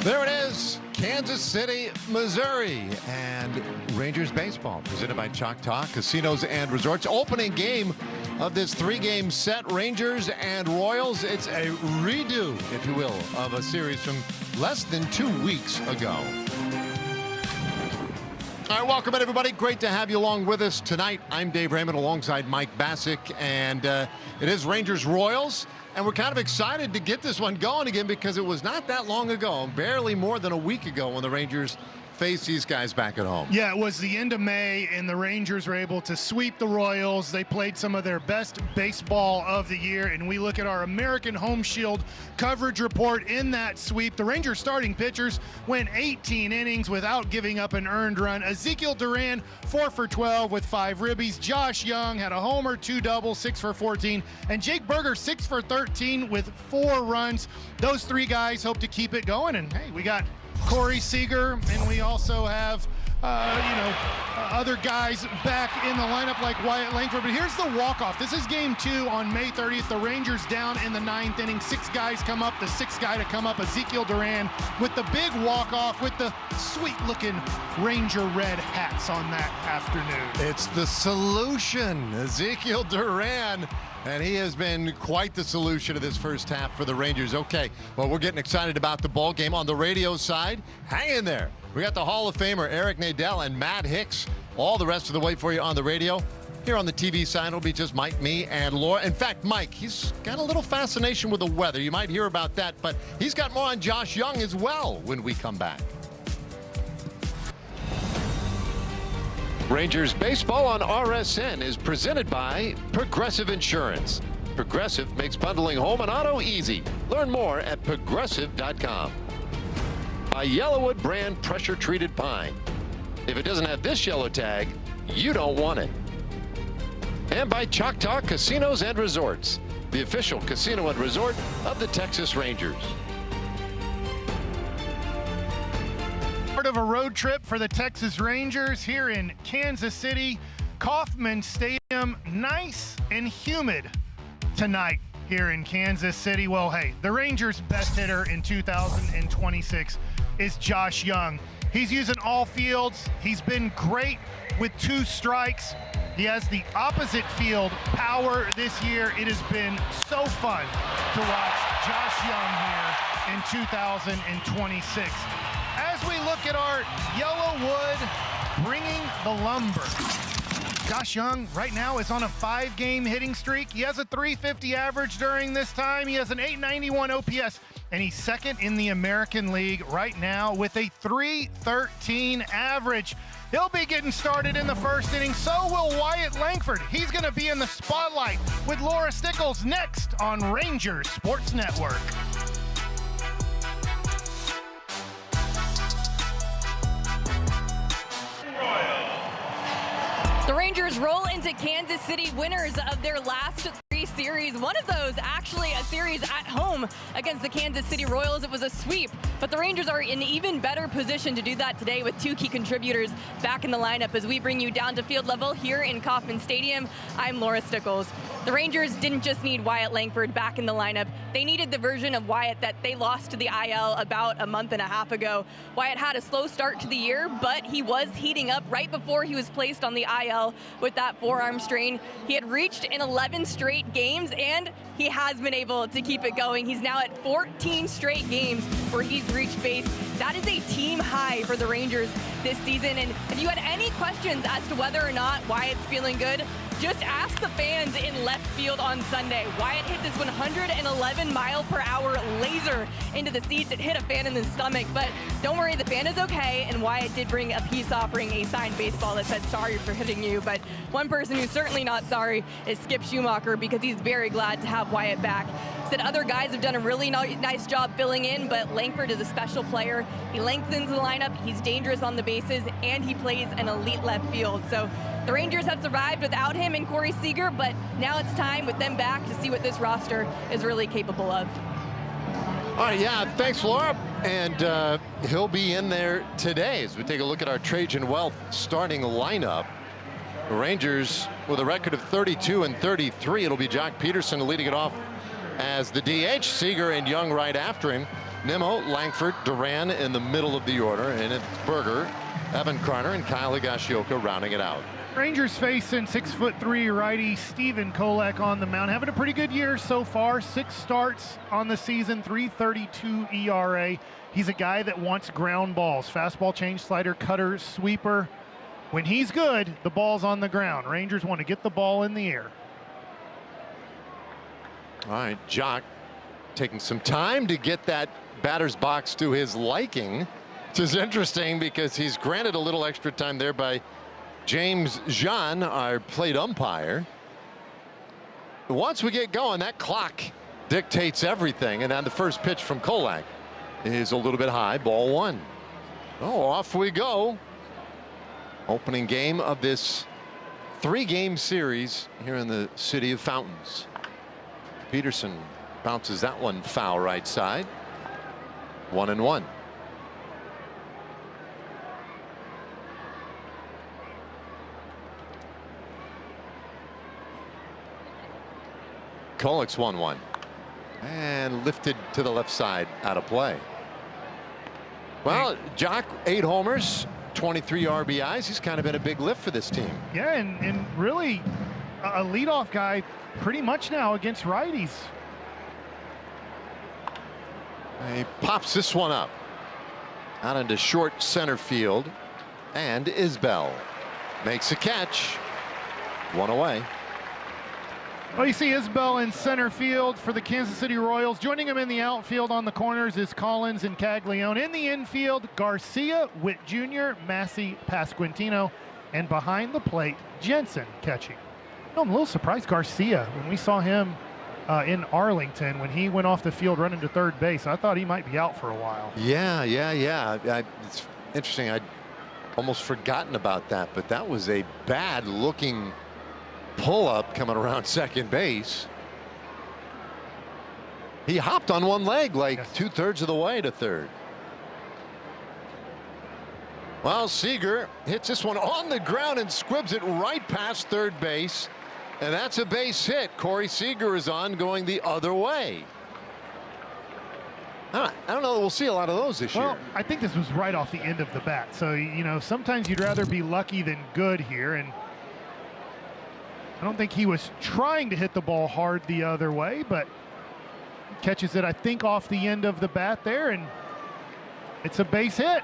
There it is, Kansas City, Missouri, and Rangers baseball presented by Choctaw Casinos and Resorts. Opening game of this three-game set, Rangers and Royals. It's a redo, if you will, of a series from less than 2 weeks ago. All right, welcome in, everybody. Great to have you along with us tonight. I'm Dave Raymond alongside Mike Bassick, and it is Rangers Royals. And we're kind of excited to get this one going again because it was not that long ago, barely more than a week ago, when the Rangers faced these guys back at home. Yeah, it was the end of May, and the Rangers were able to sweep the Royals. They played some of their best baseball of the year, and we look at our American Home Shield coverage report in that sweep. The Rangers starting pitchers went 18 innings without giving up an earned run. Ezekiel Duran, 4 for 12 with 5 ribbies. Josh Young had a homer, 2 doubles, 6 for 14. And Jake Berger, 6 for 13 with 4 runs. Those 3 guys hope to keep it going, and hey, we got Corey Seager, and we also have, other guys back in the lineup like Wyatt Langford. But here's the walk-off. This is game 2 on May 30th. The Rangers down in the 9th inning. 6 guys come up. The 6th guy to come up, Ezekiel Duran, with the big walk-off with the sweet-looking Ranger red hats on that afternoon. It's the solution, Ezekiel Duran. And he has been quite the solution of this first half for the Rangers. Okay, well, we're getting excited about the ball game. On the radio side, hang in there. We got the Hall of Famer Eric Nadel and Matt Hicks all the rest of the way for you on the radio. Here on the TV side, it'll be just Mike, me, and Laura. In fact, Mike, he's got a little fascination with the weather. You might hear about that, but he's got more on Josh Young as well when we come back. Rangers baseball on RSN is presented by Progressive Insurance. Progressive makes bundling home and auto easy. Learn more at progressive.com. By Yellowwood brand pressure treated pine. If it doesn't have this yellow tag, you don't want it. And by Choctaw Casinos and Resorts, the official casino and resort of the Texas Rangers. Part of a road trip for the Texas Rangers here in Kansas City. Kauffman Stadium, nice and humid tonight here in Kansas City. Well, hey, the Rangers' best hitter in 2026 is Josh Young. He's using all fields. He's been great with 2 strikes. He has the opposite field power this year. It has been so fun to watch Josh Young here in 2026. As we look at our Yellowwood bringing the lumber. Josh Young right now is on a 5-game hitting streak. He has a .350 average during this time. He has an .891 OPS, and he's second in the American League right now with a .313 average. He'll be getting started in the first inning. So will Wyatt Langford. He's going to be in the spotlight with Laura Stickles next on Rangers Sports Network. The Rangers roll into Kansas City, winners of their last 3 series. One of those actually a series at home against the Kansas City Royals. It was a sweep, but the Rangers are in even better position to do that today with 2 key contributors back in the lineup as we bring you down to field level here in Kauffman Stadium. I'm Laura Stickles. The Rangers didn't just need Wyatt Langford back in the lineup. They needed the version of Wyatt that they lost to the IL about a month and a half ago. Wyatt had a slow start to the year, but he was heating up right before he was placed on the IL with that forearm strain. He had reached in 11 straight games, and he has been able to keep it going. He's now at 14 straight games where he's reached base. That is a team high for the Rangers this season. And if you had any questions as to whether or not Wyatt's feeling good, just ask the fans in left field on Sunday. Wyatt hit this 111-mile-per-hour laser into the seats. It hit a fan in the stomach, but don't worry, the fan is okay, and Wyatt did bring a peace offering, a signed baseball that said, "Sorry for hitting you." But one person who's certainly not sorry is Skip Schumacher, because he's very glad to have Wyatt back. Said other guys have done a really nice job filling in, but Langford is a special player. He lengthens the lineup, he's dangerous on the bases, and he plays an elite left field. So the Rangers have survived without him and Corey Seager, but now it's time with them back to see what this roster is really capable of. All right, yeah, thanks, Laura. And he'll be in there today as we take a look at our Trajan Wealth starting lineup. The Rangers with a record of 32 and 33. It'll be Jock Peterson leading it off as the DH. Seager and Young right after him. Nimmo, Langford, Duran in the middle of the order, and it's Berger, Evan Carter, and Kyle Higashioka rounding it out. Rangers facing 6'3" righty Steven Kolek on the mound, having a pretty good year so far. 6 starts on the season, 3.32 ERA. He's a guy that wants ground balls, fastball, change slider, cutter, sweeper. When he's good, the ball's on the ground. Rangers want to get the ball in the air. All right, Jock taking some time to get that batter's box to his liking, which is interesting because he's granted a little extra time there by James Jean, our plate umpire. Once we get going, that clock dictates everything, and then the first pitch from Kolek is a little bit high, ball 1. Oh, off we go. Opening game of this 3-game series here in the city of Fountains. Peterson bounces that one foul right side. 1-1. Kolek's 1-1 and lifted to the left side, out of play. Well, Jock, 8 homers, 23 RBIs. He's kind of been a big lift for this team. Yeah, and really a leadoff guy pretty much now against righties. He pops this one up out into short center field, and Isbell makes a catch. 1 away. Well, you see Isbell in center field for the Kansas City Royals. Joining him in the outfield on the corners is Collins and Caglione. In the infield, Garcia, Witt Jr., Massey, Pasquantino, and behind the plate, Jensen catching. I'm a little surprised Garcia, when we saw him in Arlington, when he went off the field running to third base, I thought he might be out for a while. Yeah. It's interesting. I'd almost forgotten about that, but that was a bad looking pull up coming around second base. He hopped on one leg like yes. 2/3 of the way to third. Well, Seager hits this one on the ground and squibs it right past third base, and that's a base hit. Corey Seager is on, going the other way. I don't know that we'll see a lot of those this year. Well, I think this was right off the end of the bat, so you know, sometimes you'd rather be lucky than good here, and I don't think he was trying to hit the ball hard the other way, but catches it, I think, off the end of the bat there, and it's a base hit.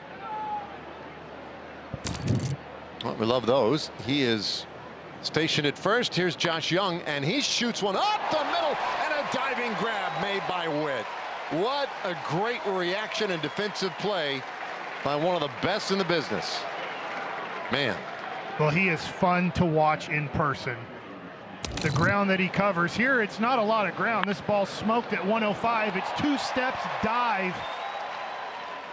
Well, we love those. He is stationed at first. Here's Josh Young, and he shoots one up the middle, and a diving grab made by Witt. What a great reaction and defensive play by one of the best in the business. Man. Well, he is fun to watch in person. The ground that he covers here, it's not a lot of ground. This ball smoked at 105. It's 2 steps, dive,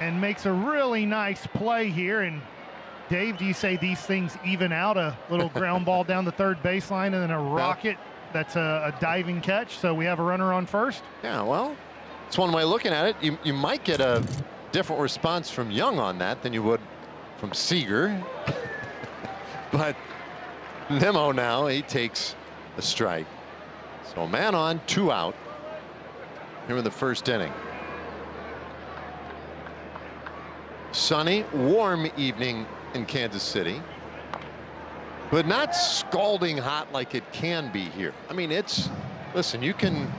and makes a really nice play here. And Dave, do you say these things even out? A little ground ball down the third baseline and then a rocket that's a diving catch, so we have a runner on first? Yeah, well, it's one way of looking at it. You might get a different response from Young on that than you would from Seager. But Nimmo now, he takes a strike. So a man on, 2 out here in the first inning. Sunny, warm evening in Kansas City, but not scalding hot like it can be here. I mean, listen, you can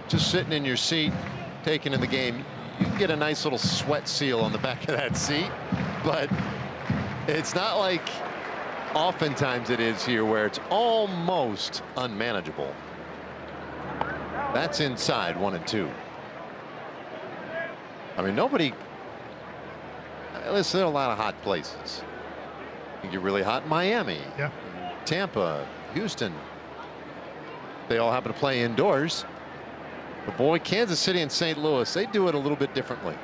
just sitting in your seat taking in the game, you can get a nice little sweat seal on the back of that seat, but it's not like oftentimes it is here where it's almost unmanageable. That's inside 1-2. I mean, nobody. Listen, there are a lot of hot places. You get really hot in Miami, yeah, Tampa, Houston. They all happen to play indoors. But boy, Kansas City and St. Louis, they do it a little bit differently.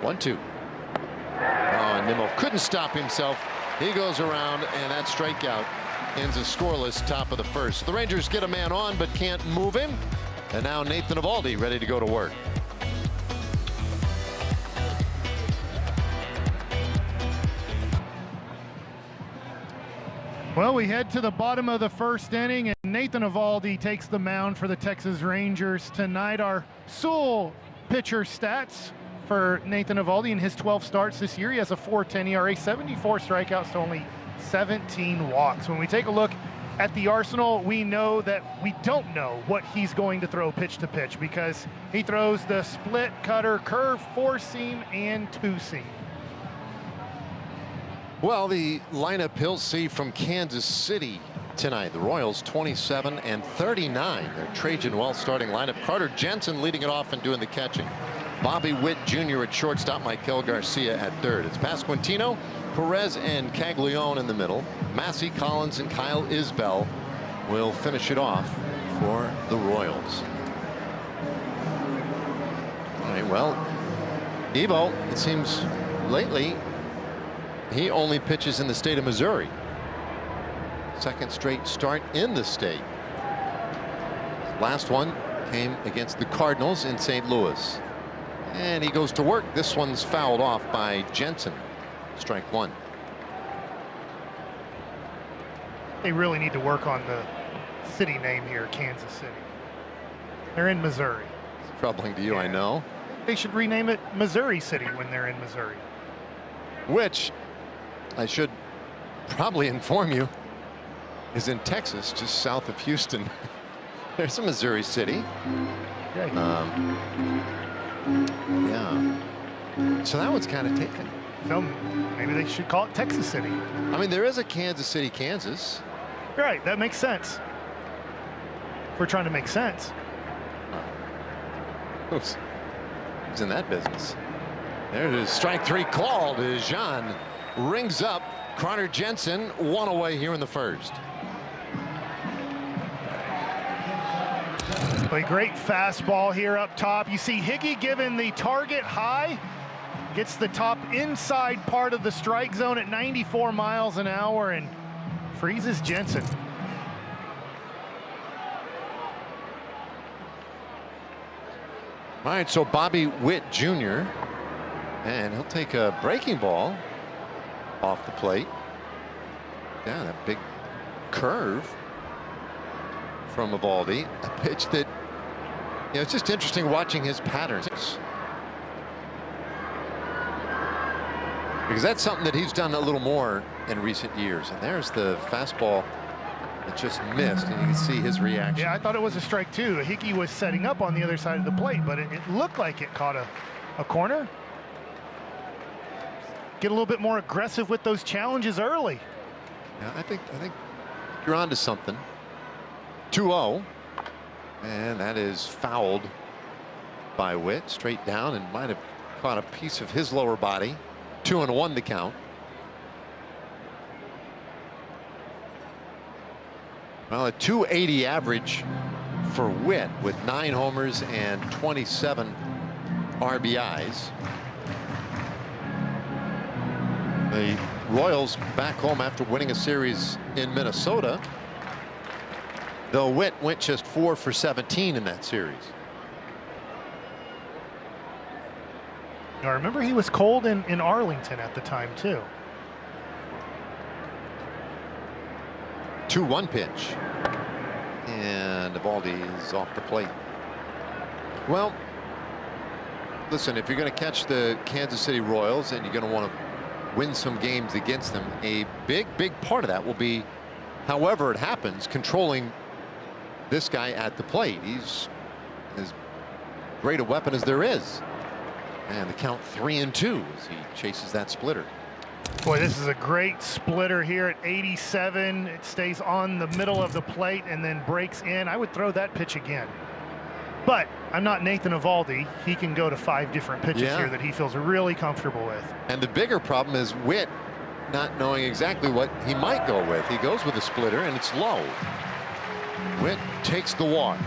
1-2. Oh, and Nimmo couldn't stop himself. He goes around, and that strikeout ends a scoreless top of the first. The Rangers get a man on, but can't move him. And now Nathan Eovaldi ready to go to work. Well, we head to the bottom of the first inning, and Nathan Eovaldi takes the mound for the Texas Rangers tonight. Our Sewell pitcher stats for Nathan Eovaldi in his 12 starts this year. He has a 4.10 ERA, 74 strikeouts to only 17 walks. When we take a look at the arsenal, we know that we don't know what he's going to throw pitch to pitch, because he throws the split, cutter, curve, four-seam, and two-seam. Well, the lineup he'll see from Kansas City tonight. The Royals 27 and 39. Their Trajan Wells starting lineup. Carter Jensen leading it off and doing the catching. Bobby Witt Jr. at shortstop. Michael Garcia at third. It's Pasquantino, Perez, and Caglione in the middle. Massey, Collins, and Kyle Isbell will finish it off for the Royals. All right, well, Evo, it seems lately, he only pitches in the state of Missouri. Second straight start in the state. Last one came against the Cardinals in St. Louis. And he goes to work. This one's fouled off by Jensen. Strike one. They really need to work on the city name here, Kansas City. They're in Missouri. It's troubling to you, I know. They should rename it Missouri City when they're in Missouri. Which, I should probably inform you, is in Texas, just south of Houston. There's a Missouri City. Yeah. Yeah. So that one's kind of taken. So maybe they should call it Texas City. I mean, there is a Kansas City, Kansas. Right, that makes sense. We're trying to make sense. Who's in that business? There it is. Strike three called as Jean rings up Carter Jensen, one away here in the first. A great fastball here up top. You see Higgy given the target high. Gets the top inside part of the strike zone at 94 miles an hour and freezes Jensen. All right, so Bobby Witt Jr. and he'll take a breaking ball off the plate. Yeah, that big curve from Eovaldi. A pitch that, you know, it's just interesting watching his patterns. Because that's something that he's done a little more in recent years. And there's the fastball that just missed, and you can see his reaction. Yeah, I thought it was a strike too. Hickey was setting up on the other side of the plate, but it looked like it caught a corner. Get a little bit more aggressive with those challenges early. Yeah, I think you're onto something. 2-0, and that is fouled by Witt, straight down, and might have caught a piece of his lower body. 2-1 the count. Well, a .280 average for Witt with 9 homers and 27 RBIs. The Royals back home after winning a series in Minnesota, though Witt went just 4 for 17 in that series. I remember he was cold in Arlington at the time too. 2-1 pitch, and Eovaldi is off the plate. Well, listen, if you're going to catch the Kansas City Royals and you're going to want to win some games against them, a big part of that will be, however it happens, controlling this guy at the plate. He's as great a weapon as there is. And the count 3-2 as he chases that splitter. Boy, this is a great splitter here at 87. It stays on the middle of the plate and then breaks in. I would throw that pitch again. But I'm not Nathan Eovaldi. He can go to 5 different pitches here that he feels really comfortable with. And the bigger problem is Witt not knowing exactly what he might go with. He goes with a splitter and it's low. Witt takes the walk.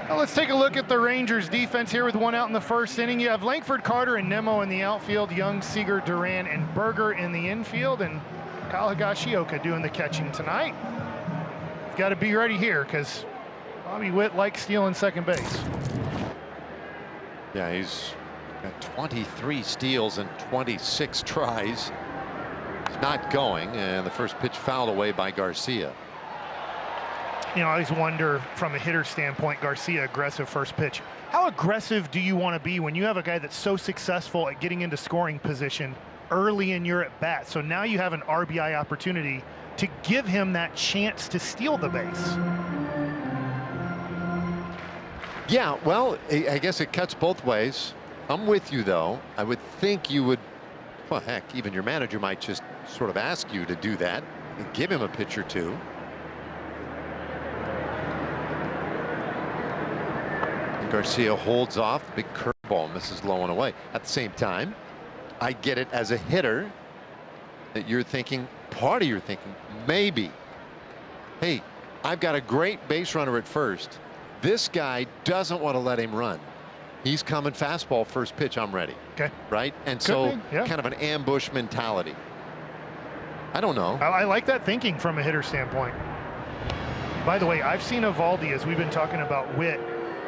Well, let's take a look at the Rangers defense here with 1 out in the first inning. You have Langford, Carter, and Nemo in the outfield, Young, Seager, Duran, and Berger in the infield, and Kyle Higashioka doing the catching tonight. You've got to be ready here because Bobby Witt likes stealing second base. Yeah, he's got 23 steals and 26 tries. It's not going, and the first pitch fouled away by Garcia. You know, I always wonder from a hitter standpoint, Garcia, aggressive first pitch. How aggressive do you want to be when you have a guy that's so successful at getting into scoring position early in your at bat? So now you have an RBI opportunity to give him that chance to steal the base. Yeah, well, I guess it cuts both ways. I'm with you, though. I would think you would, well, heck, even your manager might just sort of ask you to do that and give him a pitch or two. And Garcia holds off. The big curveball misses low and away. At the same time, I get it as a hitter that you're thinking, part of you're thinking, maybe, hey, I've got a great base runner at first. This guy doesn't want to let him run. He's coming fastball first pitch. I'm ready. Okay. Right. And Could so be, yeah. kind of an ambush mentality. I don't know. I like that thinking from a hitter standpoint. By the way, I've seen Evaldi, as we've been talking about Witt.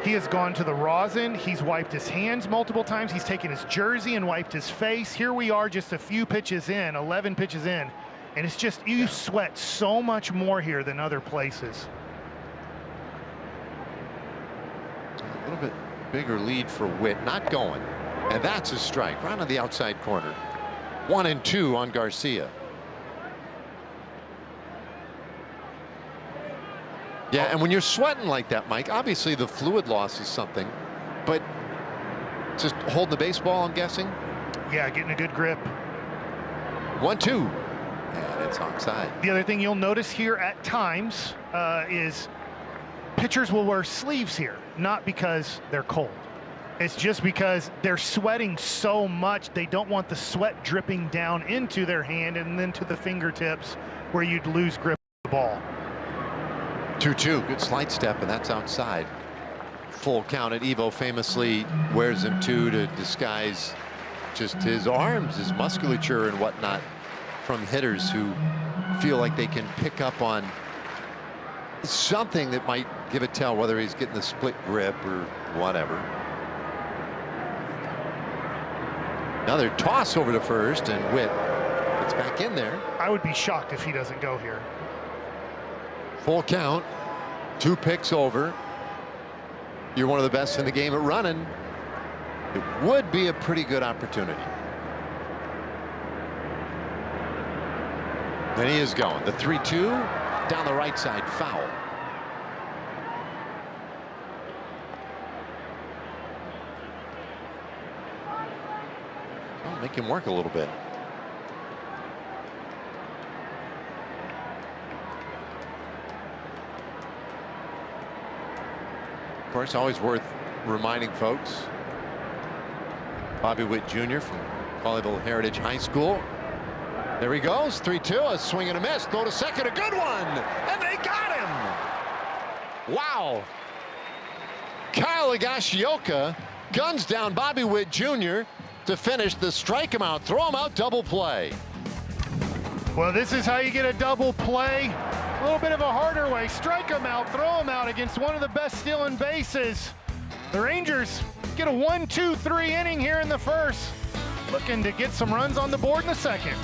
He has gone to the rosin. He's wiped his hands multiple times. He's taken his jersey and wiped his face. Here we are just a few pitches in, 11 pitches in. And it's just, you sweat so much more here than other places. A little bit bigger lead for Witt, not going, and that's a strike right on the outside corner. 1-2 on Garcia. Yeah, and when you're sweating like that, Mike, obviously the fluid loss is something, but just holding the baseball, I'm guessing. Yeah, getting a good grip. 1-2, and it's onside. The other thing you'll notice here at times is pitchers will wear sleeves here, not because they're cold. It's just because they're sweating so much, they don't want the sweat dripping down into their hand and then to the fingertips where you'd lose grip of the ball. 2-2, good slide step, and that's outside. Full count at Evo famously wears him to disguise just his arms, his musculature and whatnot from hitters who feel like they can pick up on something that might give a tell whether he's getting the split grip or whatever. Another toss over to first, and Witt gets back in there. I would be shocked if he doesn't go here. Full count, 2 picks over. You're one of the best in the game at running. It would be a pretty good opportunity. And he is going. The 3-2 down the right side, foul. Oh, make him work a little bit. Of course, always worth reminding folks. Bobby Witt Jr. from Colleyville Heritage High School. There he goes, 3-2, a swing and a miss, throw to second, a good one, and they got him. Wow. Kyle Higashioka guns down Bobby Witt Jr. to finish the strike him out, throw him out, double play. Well, this is how you get a double play. A little bit of a harder way. Strike him out, throw him out against one of the best stealing bases. The Rangers get a 1-2-3 inning here in the first, looking to get some runs on the board in the second.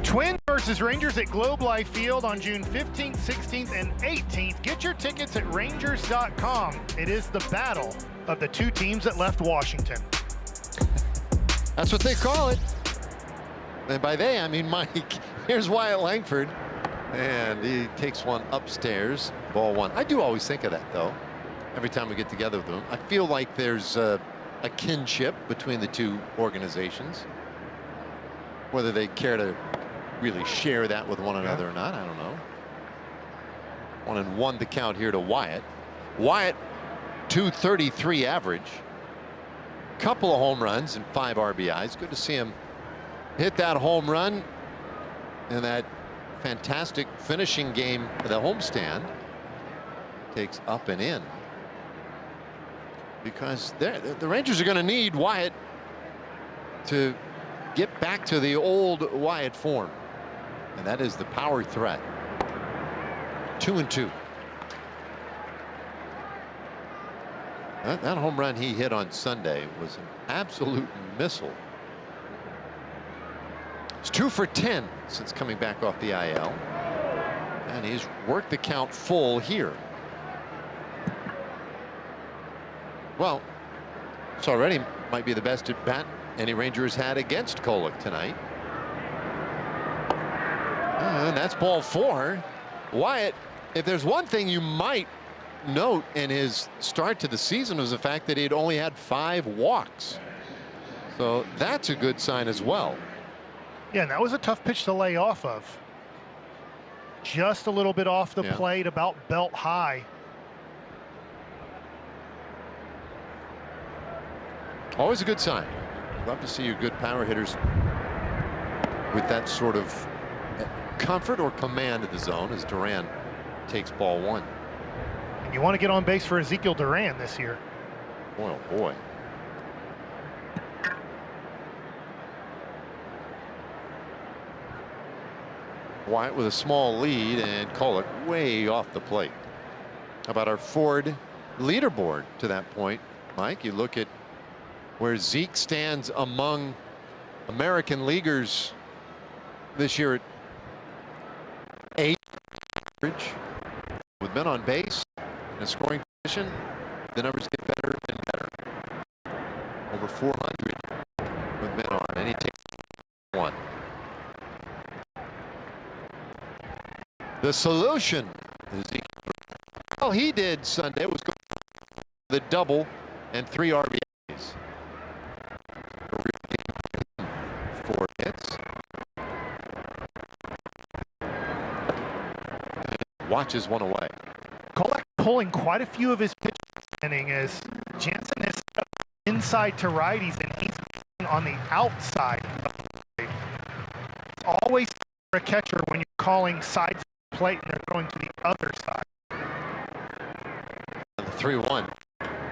Twins versus Rangers at Globe Life Field on June 15th, 16th, and 18th. Get your tickets at Rangers.com. It is the battle of the two teams that left Washington. That's what they call it. And by they, I mean Mike. Here's Wyatt Langford. And he takes one upstairs. Ball one. I do always think of that, though, every time we get together with them. I feel like there's a kinship between the two organizations. Whether they care to really share that with one another or not, I don't know. 1-1 the count here to Wyatt. Wyatt, .233 average. Couple of home runs and 5 RBIs. Good to see him hit that home run and that fantastic finishing game for the homestand. Takes up and in, because the Rangers are going to need Wyatt to get back to the old Wyatt form, and that is the power threat. 2-2. That home run he hit on Sunday was an absolute missile. It's 2 for 10 since coming back off the IL. And he's worked the count full here. Well, it's already might be the best at bat any Rangers had against Kolek tonight. And that's ball 4. Wyatt, if there's one thing you might note in his start to the season was the fact that he'd only had 5 walks. So that's a good sign as well. Yeah, and that was a tough pitch to lay off of. Just a little bit off the plate, about belt high. Always a good sign. Love to see your good power hitters with that sort of comfort or command of the zone as Duran takes ball 1. And you want to get on base for Ezekiel Duran this year. Boy, oh boy. Wyatt with a small lead and Kolek way off the plate. How about our Ford leaderboard to that point, Mike? You look at where Zeke stands among American leaguers this year at 8 average. With men on base in a scoring position, the numbers get better and better. Over 400 with men on, and he takes 1. The solution is all he did Sunday was go the double and 3 RBIs. 4 hits. Watches 1 away. Kolek pulling quite a few of his pitches this inning as Jansen is inside to righties and he's on the outside of the plate. It's always for a catcher when you're calling sides of the plate and they're going to the other side. The 3-1.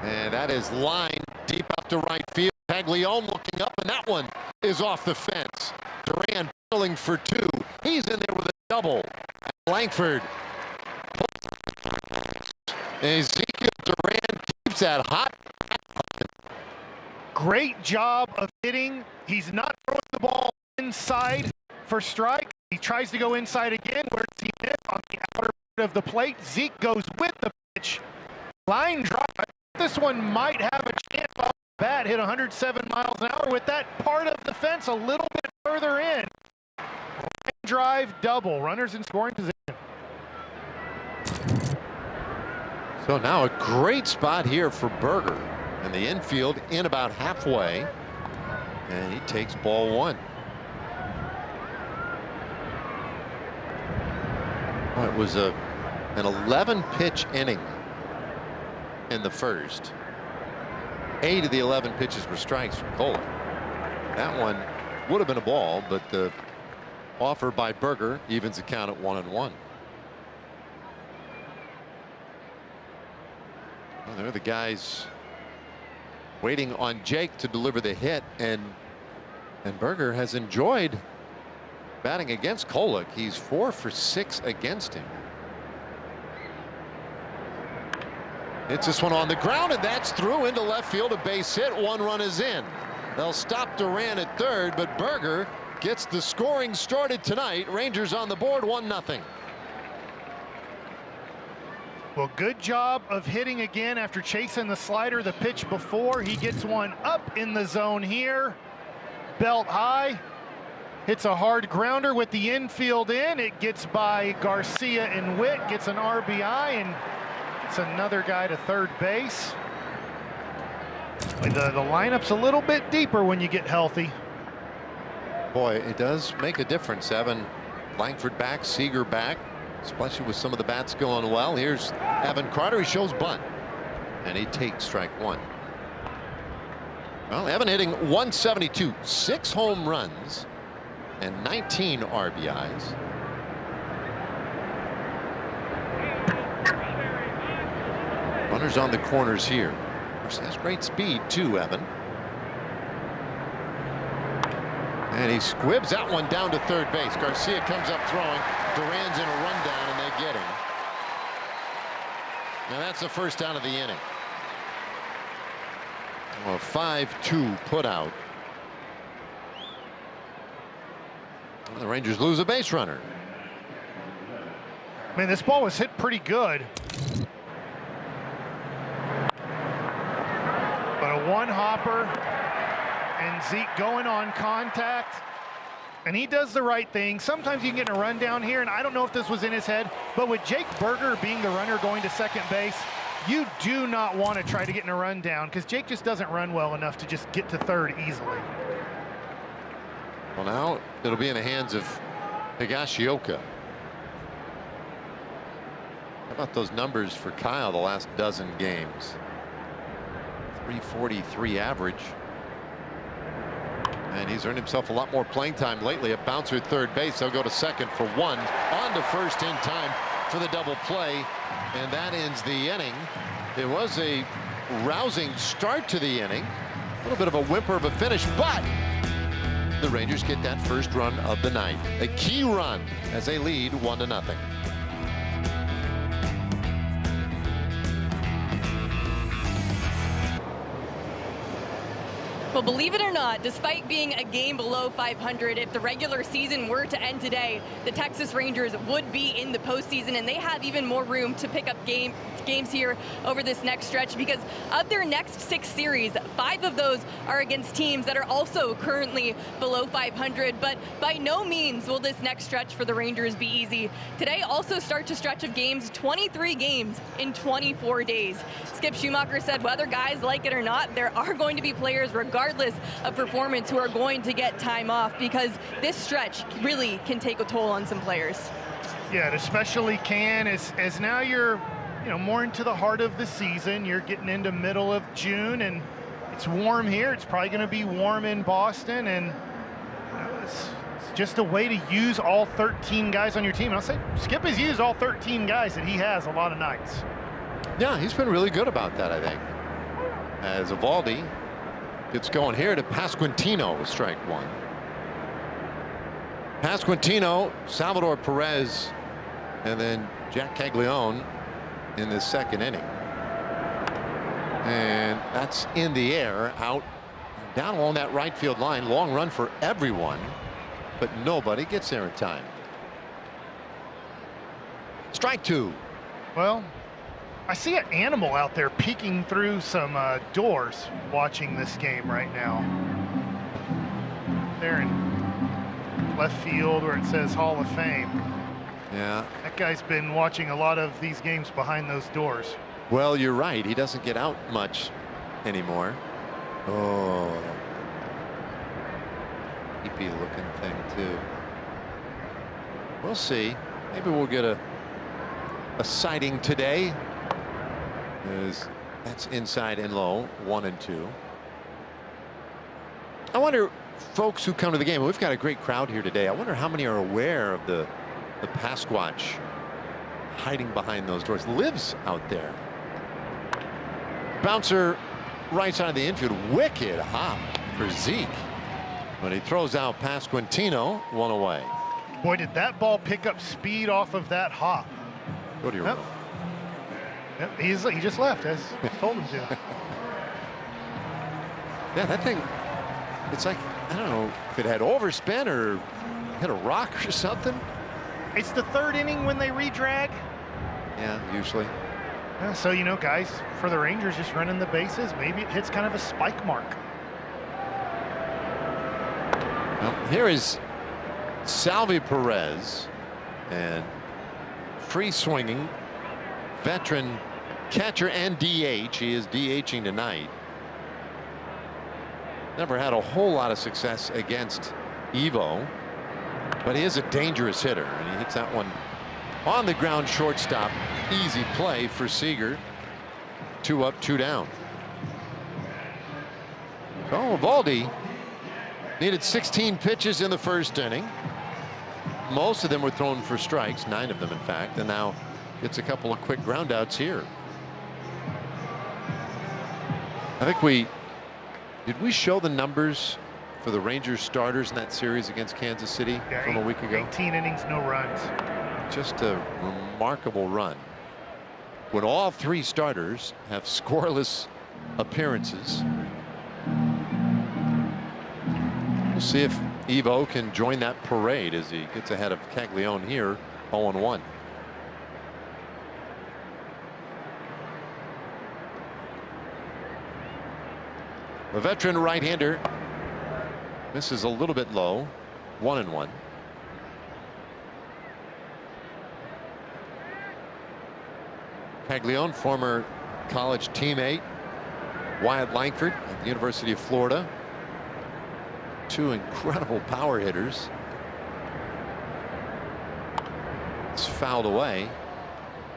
And that is lined deep up to right field. Paglione looking up, and that one is off the fence. Duran battling for 2. He's in there with a double. Langford. Ezekiel Duran keeps that hot. Great job of hitting. He's not throwing the ball inside for strike. He tries to go inside again. Where does he hit? On the outer part of the plate. Zeke goes with the pitch. Line drive. This one might have a chance off the bat. Hit 107 miles an hour with that part of the fence a little bit further in. Line drive double. Runners in scoring position. So now a great spot here for Berger. And the infield in about halfway. And he takes ball 1. Well, it was an 11-pitch inning in the first. 8 of the 11 pitches were strikes from Kolek. That one would have been a ball, but the offer by Berger evens the count at 1-1. Well, there are the guys waiting on Jake to deliver the hit, and Berger has enjoyed batting against Kolek. He's 4 for 6 against him. It's this one on the ground, and that's through into left field. A base hit. 1 run is in. They'll stop Duran at third, but Berger gets the scoring started tonight. Rangers on the board, 1-0. Well, good job of hitting again after chasing the slider the pitch before. He gets one up in the zone here. Belt high. Hits a hard grounder with the infield in. It gets by Garcia and Witt. Gets an RBI and it's another guy to third base. The lineup's a little bit deeper when you get healthy. Boy, it does make a difference having Langford back, Seager back, especially with some of the bats going well. Here's Evan Carter. He shows bunt, and he takes strike 1. Well, Evan hitting 172, 6 home runs, and 19 RBIs. Runners on the corners here. Of course, has great speed too, Evan. And he squibs that one down to third base. Garcia comes up throwing. Duran's in a rundown, and they get him. Now that's the first down of the inning. A 5-2 put out. The Rangers lose a base runner. Man, this ball was hit pretty good. But a one-hopper, and Zeke going on contact. And he does the right thing. Sometimes you can get in a run down here, and I don't know if this was in his head, but with Jake Berger being the runner going to second base, you do not want to try to get in a run down because Jake just doesn't run well enough to just get to third easily. Well, now it'll be in the hands of Higashioka. How about those numbers for Kyle the last dozen games? 343 average. And he's earned himself a lot more playing time lately. A bouncer at third base. They'll go to second for one. On to first in time for the double play. And that ends the inning. It was a rousing start to the inning. A little bit of a whimper of a finish, but the Rangers get that first run of the night. A key run as they lead 1-0. Well, believe it or not, despite being a game below 500, if the regular season were to end today, the Texas Rangers would be in the postseason, and they have even more room to pick up games here over this next stretch because of their next 6 series, 5 of those are against teams that are also currently below 500. But by no means will this next stretch for the Rangers be easy. Today also starts a stretch of games, 23 games in 24 days. Skip Schumacher said whether guys like it or not, there are going to be players regardless of performance who are going to get time off because this stretch really can take a toll on some players. Yeah, it especially can as now you're more into the heart of the season. You're getting into middle of June and it's warm here. It's probably going to be warm in Boston, and it's just a way to use all 13 guys on your team. And I'll say Skip has used all 13 guys that he has a lot of nights. Yeah, he's been really good about that, I think. As Eovaldi gets going here to Pasquantino with strike one. Pasquantino, Salvador Perez, and then Jack Caglione in the second inning. And that's in the air, out down along that right field line. Long run for everyone, but nobody gets there in time. Strike two. Well, I see an animal out there peeking through some doors watching this game right now. There in left field where it says Hall of Fame. Yeah. That guy's been watching a lot of these games behind those doors. Well, you're right. He doesn't get out much anymore. Oh. Creepy looking thing, too. We'll see. Maybe we'll get a sighting today. That's inside and low, 1 and 2. I wonder, folks who come to the game, we've got a great crowd here today. I wonder how many are aware of the Pasquatch hiding behind those doors. Lives out there. Bouncer right side of the infield. Wicked hop for Zeke. But he throws out Pasquantino, 1 away. Boy, did that ball pick up speed off of that hop. Go to your room. Yep, he just left, as told him to. Yeah, that thing, it's like, I don't know if it had overspin or hit a rock or something. It's the third inning when they redrag. Yeah, usually. Yeah, so, guys, for the Rangers just running the bases, maybe it hits kind of a spike mark. Well, here is Salvi Perez, and free swinging veteran catcher and DH. He is DHing tonight. Never had a whole lot of success against Evo, but he is a dangerous hitter, and he hits that one on the ground shortstop. Easy play for Seager. 2 up, 2 down. So Eovaldi needed 16 pitches in the first inning. Most of them were thrown for strikes, 9 of them in fact, and now gets a couple of quick groundouts here. I think did we show the numbers for the Rangers starters in that series against Kansas City from a week ago? 18 innings, no runs. Just a remarkable run. When all 3 starters have scoreless appearances, We'll see if Evo can join that parade as he gets ahead of Caglione here, 0-1. The veteran right-hander misses a little bit low, 1-1. Caglione, former college teammate Wyatt Langford at the University of Florida. Two incredible power hitters. It's fouled away.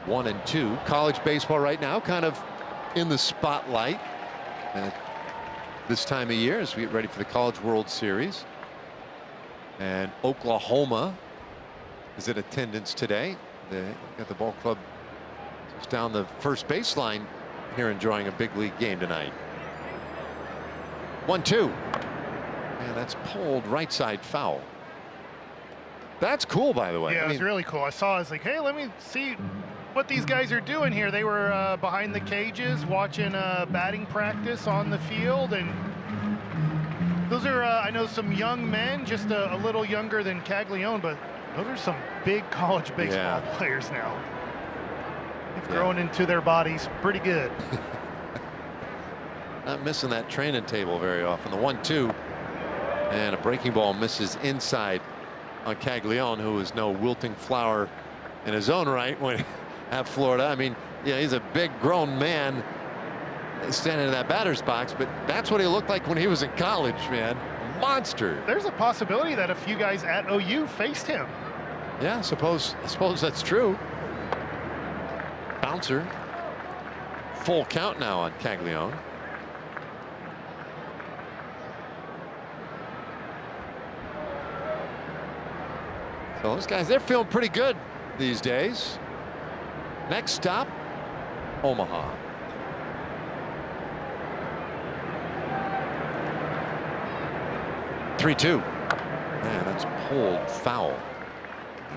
1-2. College baseball right now kind of in the spotlight at this time of year as we get ready for the College World Series. And Oklahoma is in attendance today. They got the ball club just down the first baseline here enjoying a big league game tonight. 1-2. And that's pulled right side foul. That's cool, by the way. Yeah, it was really cool. I was like, hey, let me see what these guys are doing here. They were behind the cages watching batting practice on the field, and those are I know some young men, just a little younger than Caglione, but those are some big college baseball players now. They've grown into their bodies pretty good. Not missing that training table very often. The 1-2, and a breaking ball misses inside on Caglione, who is no wilting flower in his own right when at Florida. I mean, yeah, he's a big grown man standing in that batter's box, but that's what he looked like when he was in college, man. A monster. There's a possibility that a few guys at OU faced him. Yeah, I suppose that's true. Bouncer. Full count now on Caglione. So those guys, they're feeling pretty good these days. Next stop, Omaha. "3-2. Man, that's pulled foul.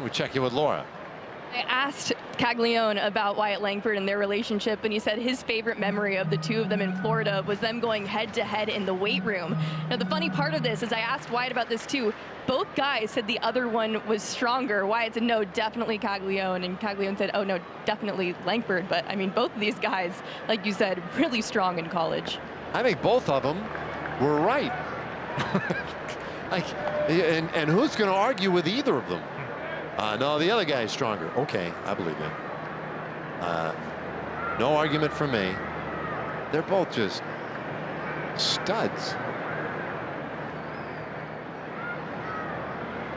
We check in with Laura. I asked Caglione about Wyatt Langford and their relationship, and he said his favorite memory of the two of them in Florida was them going head-to-head in the weight room. Now, the funny part of this is I asked Wyatt about this too. Both guys said the other one was stronger. Wyatt said, no, definitely Caglione, and Caglione said, oh, no, definitely Langford. But, I mean, both of these guys, like you said, really strong in college. I think both of them were right. And who's going to argue with either of them? No, the other guy is stronger. Okay, I believe him. No argument from me. They're both just studs.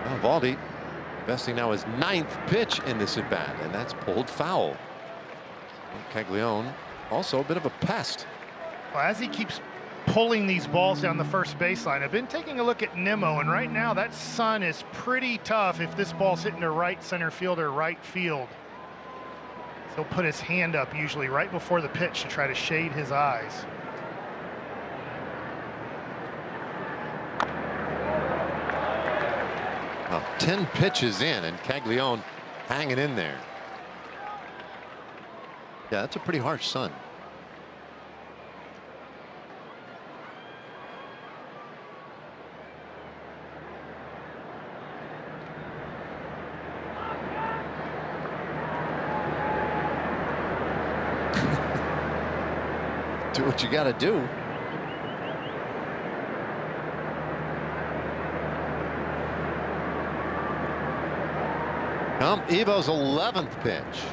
Well, Valdi investing now his 9th pitch in this at bat, and that's pulled foul. Caglione also a bit of a pest. Well, as he keeps pulling these balls down the first baseline, I've been taking a look at Nimmo, and right now that sun is pretty tough if this ball's hitting to right center field or right field. He'll put his hand up usually right before the pitch to try to shade his eyes. Well, 10 pitches in, and Caglione hanging in there. Yeah, that's a pretty harsh sun. Do what you got to do. Evo's 11th pitch,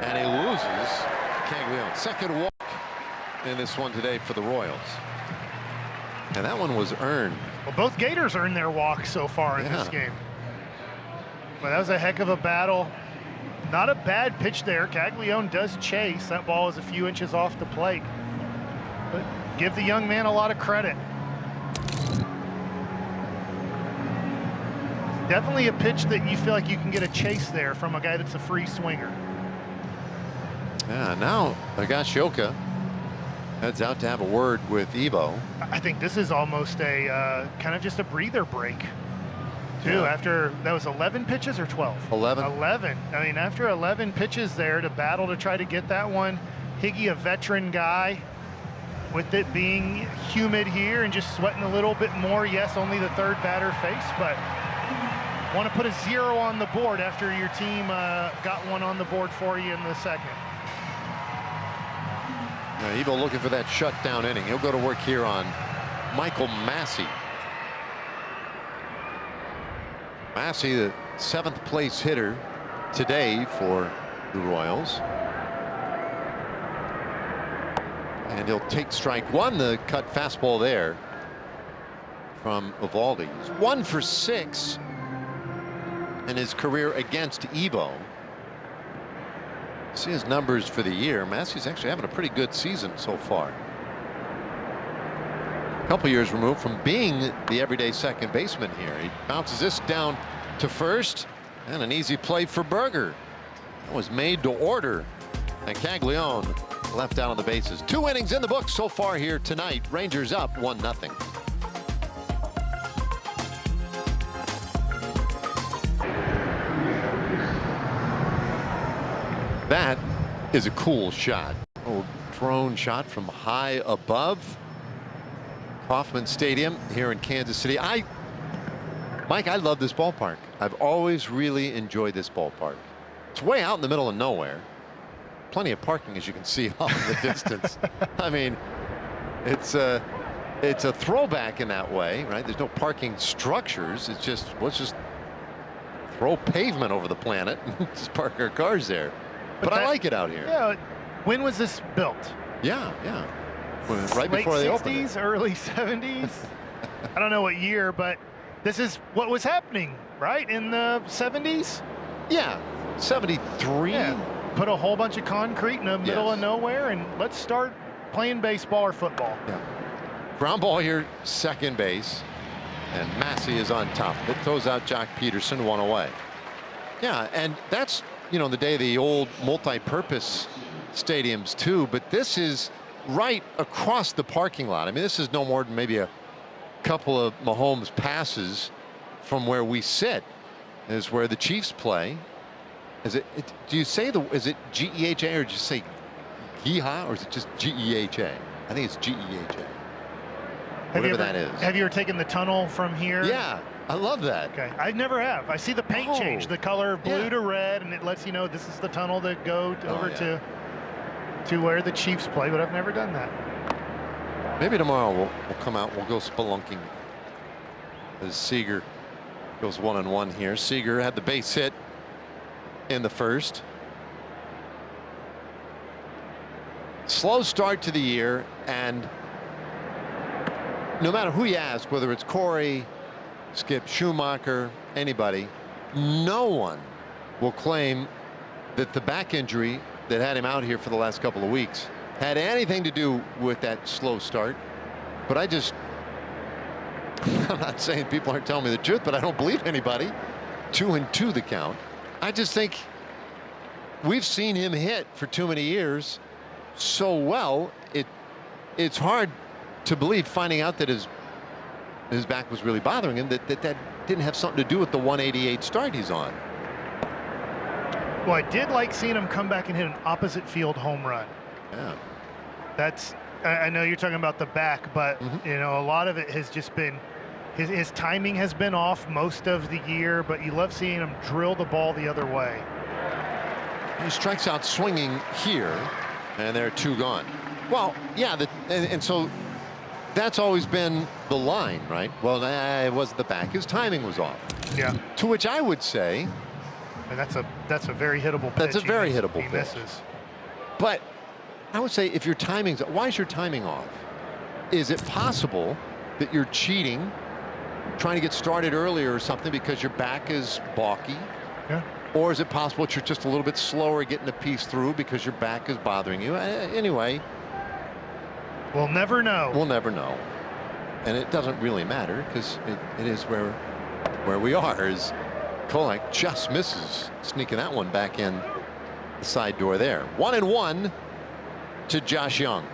and he loses Caglione. Second walk in this one today for the Royals, and that one was earned. Well, both Gators earned their walk so far in this game. But that was a heck of a battle. Not a bad pitch there. Caglione does chase. That ball is a few inches off the plate. But give the young man a lot of credit. Definitely a pitch that you feel like you can get a chase there from a guy that's a free swinger. Yeah, now Higashioka heads out to have a word with Evo. I think this is almost a kind of just a breather break, too. Yeah. After that was 11 pitches or 12? 11. 11. I mean, after 11 pitches there to battle to try to get that one, Higgy, a veteran guy, with it being humid here and just sweating a little bit more. Yes, only the third batter faced, but want to put a 0 on the board after your team got one on the board for you in the second. Evo looking for that shutdown inning. He'll go to work here on Michael Massey. Massey, the 7th place hitter today for the Royals. And he'll take strike one. The cut fastball there from Eovaldi. He's 1 for 6 in his career against Evo. See his numbers for the year. Massey's actually having a pretty good season so far. A couple years removed from being the everyday second baseman here. He bounces this down to first, and an easy play for Berger. That was made to order, and Caglione left out on the bases. 2 innings in the books so far here tonight. Rangers up 1-0. That is a cool shot. Old drone shot from high above Kauffman Stadium here in Kansas City. Mike, I love this ballpark. I've always really enjoyed this ballpark. It's way out in the middle of nowhere. Plenty of parking, as you can see off in the distance. I mean, it's a throwback in that way, right? There's no parking structures. It's just, let's just throw pavement over the planet and just park our cars there. But I like it out here. Yeah. When was this built? Yeah. Right before they opened it. Late 60s, early 70s. I don't know what year, but this is what was happening, right? In the 70s? Yeah, 73. Yeah. Put a whole bunch of concrete in the middle of nowhere, and let's start playing baseball or football. Yeah. Ground ball here, second base, and Massey is on top. It throws out Jock Peterson, 1 away. Yeah, and that's, you know, the day of the old multi-purpose stadiums too, but this is right across the parking lot. I mean, this is no more than maybe a couple of Mahomes passes from where we sit. Is where the Chiefs play. Is it do you say is it G-E-H-A or just say Geeha, or is it just G-E-H-A? I think it's G-E-H-A. Whatever that is. Have you ever taken the tunnel from here? Yeah, I love that. Okay, I never have. I see the paint change, the color of blue to red, and it lets you know this is the tunnel that go over to where the Chiefs play, but I've never done that. Maybe tomorrow we'll come out, we'll go spelunking as Seager goes 1-1 here. Seager had the base hit in the first. Slow start to the year, and no matter who you ask, whether it's Corey, Skip Schumacher, anybody, no one will claim that the back injury that had him out here for the last couple of weeks had anything to do with that slow start. But I'm not saying people aren't telling me the truth, but I don't believe anybody. 2-2 the count. I just think we've seen him hit for too many years so well, it's hard to believe, finding out that his back was really bothering him, that didn't have something to do with the 188 start he's on. Well, I did like seeing him come back and hit an opposite field home run. Yeah. That's, I know you're talking about the back, but you know, a lot of it has just been his timing has been off most of the year, but you love seeing him drill the ball the other way. He strikes out swinging here, and there are 2 gone. Well, yeah, and so that's always been the line, right? Well, it wasn't the back. His timing was off. Yeah. To which I would say, and that's a very hittable pitch. That's a very hittable pitch. He misses. But I would say, if your timing's, why is your timing off? Is it possible that you're cheating, trying to get started earlier or something because your back is balky? Yeah. Or is it possible that you're just a little bit slower getting a piece through because your back is bothering you? Anyway, we'll never know. We'll never know. And it doesn't really matter, because it is where we are. As Kolek just misses, sneaking that one back in the side door there. 1-1 to Josh Young.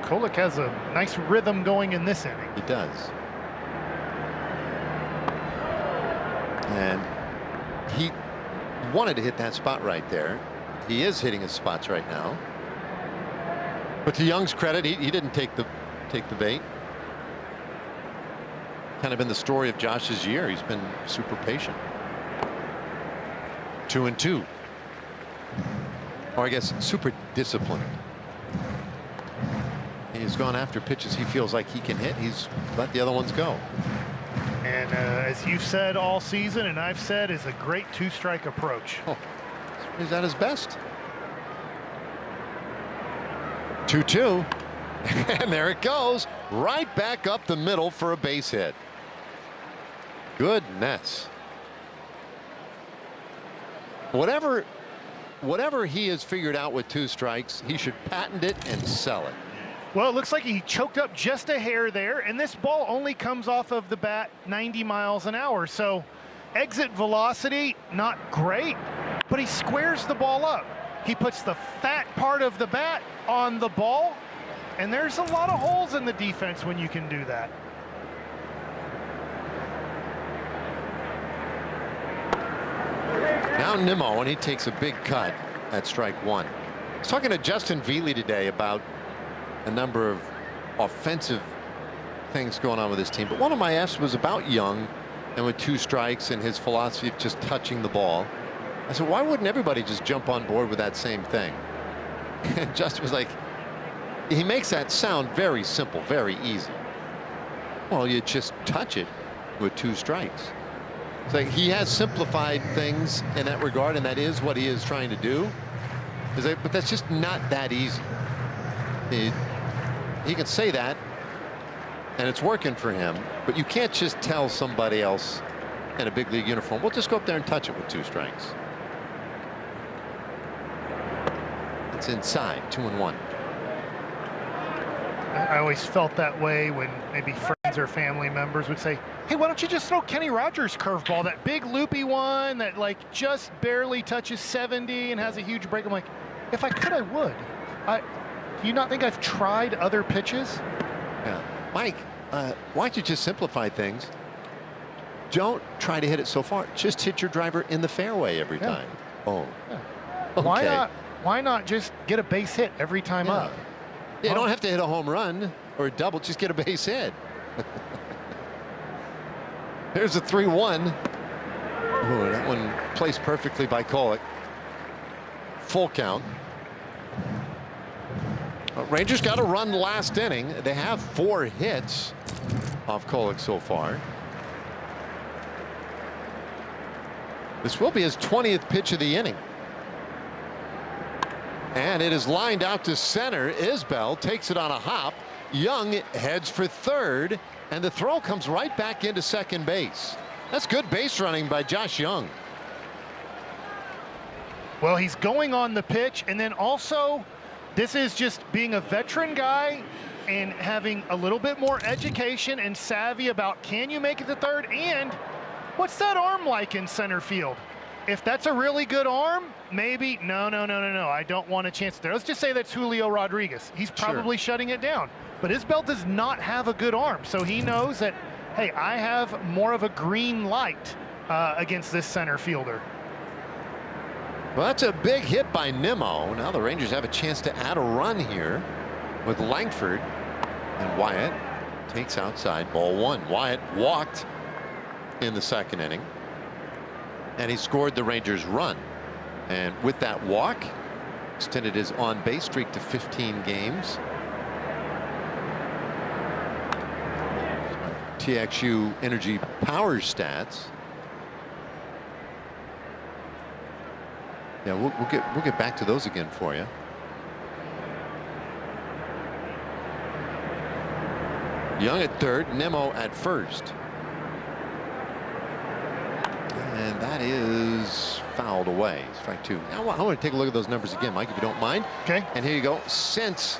Kolek has a nice rhythm going in this inning. He does. And he wanted to hit that spot right there. He is hitting his spots right now. But to Young's credit, he didn't take the bait. Kind of been the story of Josh's year. He's been super patient. 2-2. Or I guess super disciplined. He's gone after pitches he feels like he can hit. He's let the other ones go. And as you've said all season, and I've said, is a great two-strike approach. Oh, he's at his best. 2-2. And there it goes. Right back up the middle for a base hit. Goodness. Whatever he has figured out with 2 strikes, he should patent it and sell it. Well, it looks like he choked up just a hair there, and this ball only comes off of the bat 90 miles an hour. So exit velocity, not great, but he squares the ball up. He puts the fat part of the bat on the ball, and there's a lot of holes in the defense when you can do that. Now Nimmo, and he takes a big cut at strike 1. I was talking to Justin Veely today about a number of offensive things going on with his team, but one of my asks was about Young and with 2 strikes and his philosophy of just touching the ball. I said, why wouldn't everybody just jump on board with that same thing? And Justin was like, he makes that sound very simple, very easy. Well, you just touch it with 2 strikes. It's like he has simplified things in that regard, and that is what he is trying to do. But that's just not that easy. He can say that, and it's working for him, but you can't just tell somebody else in a big league uniform, we'll just go up there and touch it with 2 strikes. It's inside, 2-1. I always felt that way when maybe friends or family members would say, hey, why don't you just throw Kenny Rogers' curveball, that big loopy one that like just barely touches 70 and has a huge break. I'm like, if I could, I would. Do you not think I've tried other pitches? Yeah. Mike, why don't you just simplify things? Don't try to hit it so far. Just hit your driver in the fairway every time. Oh. Yeah. Okay. Why not just get a base hit every time up? Yeah, you don't have to hit a home run or a double, just get a base hit. There's a 3-1. Ooh, that one placed perfectly by Kolek. Full count. Rangers got a run last inning. They have 4 hits off Kolek so far. This will be his 20th pitch of the inning. And it is lined out to center. Isbell takes it on a hop. Young heads for third, and the throw comes right back into second base. That's good base running by Josh Young. Well, he's going on the pitch, and then also this is just being a veteran guy and having a little bit more education and savvy about, can you make it to third, and what's that arm like in center field? If that's a really good arm, maybe no, I don't want a chance there. Let's just say that's Julio Rodriguez. He's probably shutting it down. But Isbell does not have a good arm, so he knows that, hey, I have more of a green light against this center fielder. Well, that's a big hit by Nimmo. Now the Rangers have a chance to add a run here with Langford, and Wyatt takes outside, ball 1. Wyatt walked in the second inning, and he scored the Rangers' run. And with that walk, extended his on-base streak to 15 games. TXU Energy Power stats. Yeah, we'll get back to those again for you. Young at third, Nimmo at first. And that is fouled away. Strike 2. Now I want to take a look at those numbers again, Mike, if you don't mind. Okay. And here you go. Since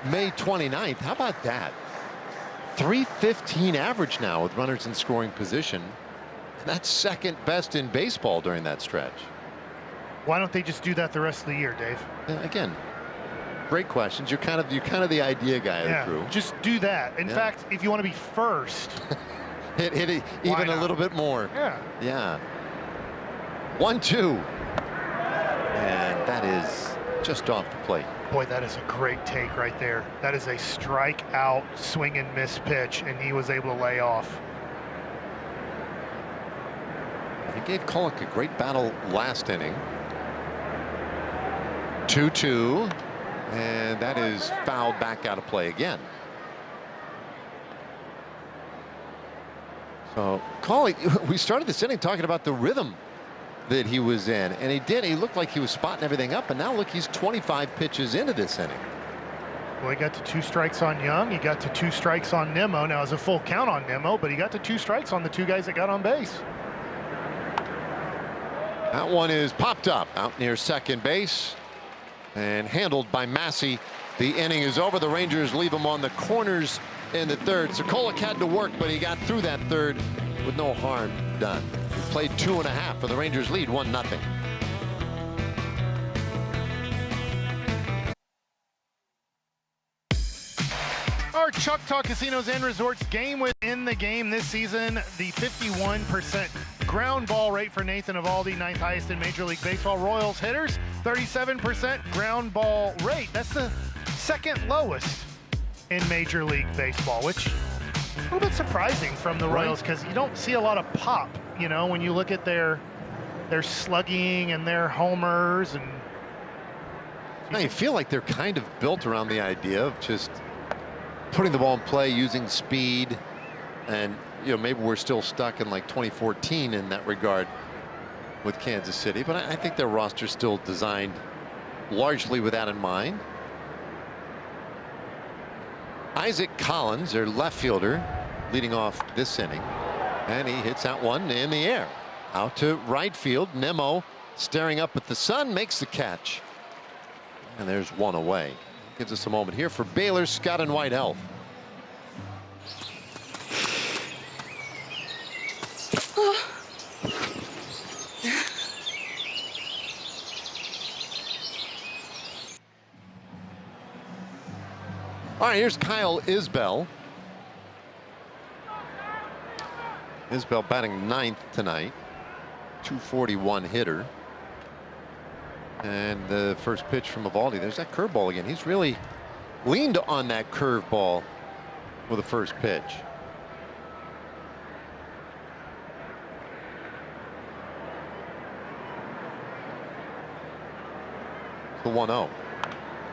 May 29th, how about that? 315 average now with runners in scoring position. And that's second best in baseball during that stretch. Why don't they just do that the rest of the year, Dave? Again, great questions. You're kind of the idea guy of the crew. Just do that. In fact, if you want to be first, hit it even a little bit more. Yeah. 1-2. And that is just off the plate. Boy, that is a great take right there. That is a strikeout swing and miss pitch, and he was able to lay off. He gave Kullock a great battle last inning. 2-2, and that is fouled back out of play again. So Kullock, we started this inning talking about the rhythm that he was in, and he did. He looked like he was spotting everything up, and now look, he's 25 pitches into this inning. Well, he got to 2 strikes on Young. He got to 2 strikes on Nimmo. Now, it was a full count on Nimmo, but he got to 2 strikes on the 2 guys that got on base. That one is popped up out near second base and handled by Massey. The inning is over. The Rangers leave him on the corners in the third. So Kullock had to work, but he got through that third with no harm done. He played 2.5 for the Rangers lead 1-0. Our Choctaw Casinos and Resorts game within the game this season, the 51% ground ball rate for Nathan Eovaldi, 9th highest in Major League Baseball. Royals hitters, 37% ground ball rate. That's the 2nd lowest in Major League Baseball, which a little bit surprising from the Royals because you don't see a lot of pop, you know, when you look at their slugging and their homers. And now you feel like they're kind of built around the idea of just putting the ball in play, using speed, and you know, maybe we're still stuck in like 2014 in that regard with Kansas City, but I think their roster's still designed largely with that in mind. Isaac Collins, their left fielder, leading off this inning, and he hits that one in the air out to right field. Nimmo, staring up at the sun, makes the catch, and there's one away. Gives us a moment here for Baylor's Scott and White Health. All right, here's Kyle Isbell. Isbell batting 9th tonight, 241 hitter. And the first pitch from Eovaldi. There's that curveball again. He's really leaned on that curveball with the first pitch. The 1-0.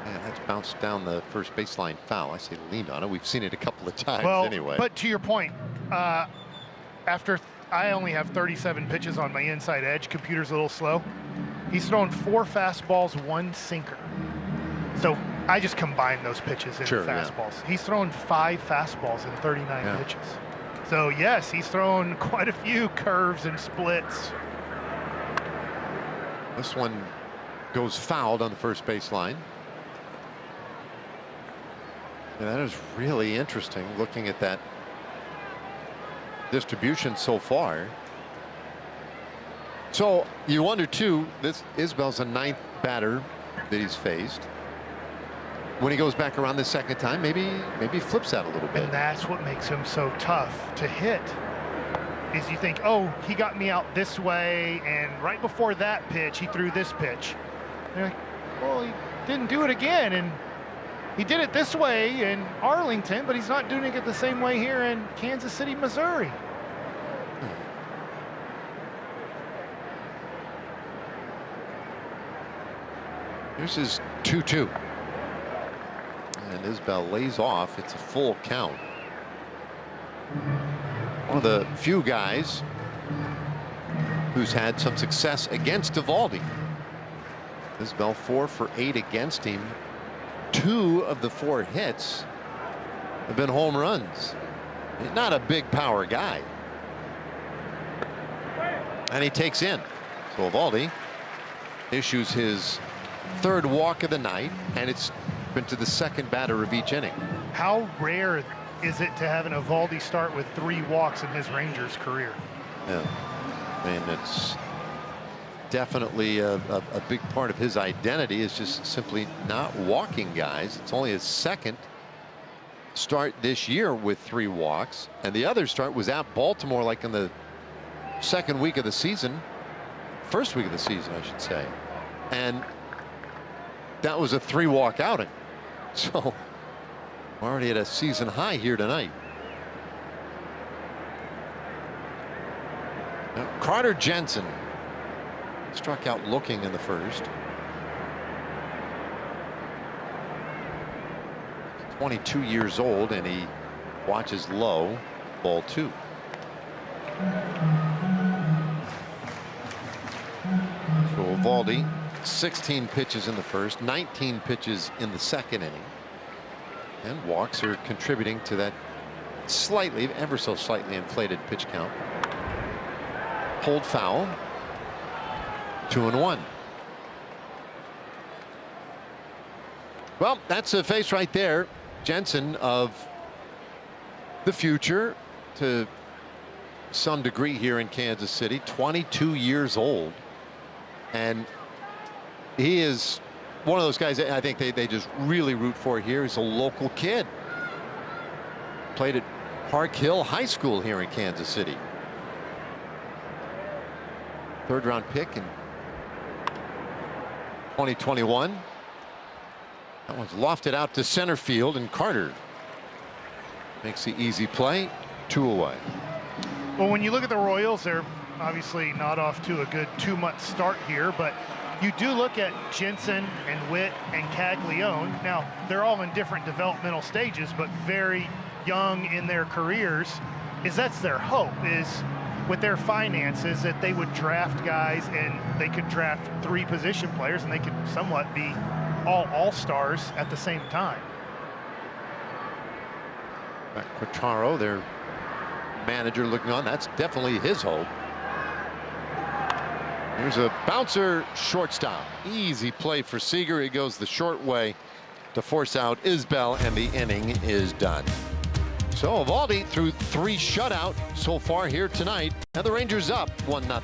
Man, that's bounced down the first baseline foul. I say leaned on it. We've seen it a couple of times anyway. But to your point, after I only have 37 pitches on my inside edge, computer's a little slow. He's thrown 4 fastballs, 1 sinker. So I just combined those pitches into fastballs. Yeah. He's thrown 5 fastballs in 39 pitches. So yes, he's thrown quite a few curves and splits. This one goes fouled on the first baseline. And that is really interesting looking at that distribution so far. So you wonder too, this Isbell's a 9th batter that he's faced. When he goes back around the second time, maybe flips that a little bit. And that's what makes him so tough to hit. Is you think, oh, he got me out this way, and right before that pitch, he threw this pitch. And you're like, well, he didn't do it again, and he did it this way in Arlington, but he's not doing it the same way here in Kansas City, Missouri. Here's his 2-2. And Isbell lays off. It's a full count. One of the few guys who's had some success against Eovaldi. Isbell 4 for 8 against him. 2 of the 4 hits have been home runs. He's not a big power guy. And he takes in. So Eovaldi issues his 3rd walk of the night, and it's been to the 2nd batter of each inning. How rare is it to have an Eovaldi start with 3 walks in his Rangers career? Yeah, I mean, it's definitely a big part of his identity is just simply not walking guys. It's only his 2nd start this year with 3 walks, and the other start was at Baltimore, like in the 2nd week of the season, 1st week of the season, I should say. And that was a 3-walk outing. So already at a season high here tonight. Now, Carter Jensen struck out looking in the first. 22 years old, and he watches low. Ball 2. So Eovaldi, 16 pitches in the first, 19 pitches in the second inning. And walks are contributing to that slightly, ever so slightly inflated pitch count. Hold foul. 2-1. Well, that's a face right there. Jensen of the future to some degree here in Kansas City, 22 years old. And he is one of those guys that I think they just really root for here. He's a local kid. Played at Park Hill High School here in Kansas City. 3rd-round pick in 2021. That one's lofted out to center field, and Carter makes the easy play. 2 away. Well, when you look at the Royals, they're obviously not off to a good 2-month start here, but you do look at Jensen and Witt and Caglione. Now, they're all in different developmental stages, but very young in their careers. That's their hope, is with their finances, that they would draft guys and they could draft 3 position players and they could somewhat be all-stars at the same time. Quatraro, their manager, looking on. That's definitely his hope. Here's a bouncer, shortstop. Easy play for Seager. He goes the short way to force out Isbell, and the inning is done. So Eovaldi threw 3 shutout so far here tonight, and the Rangers up 1-0.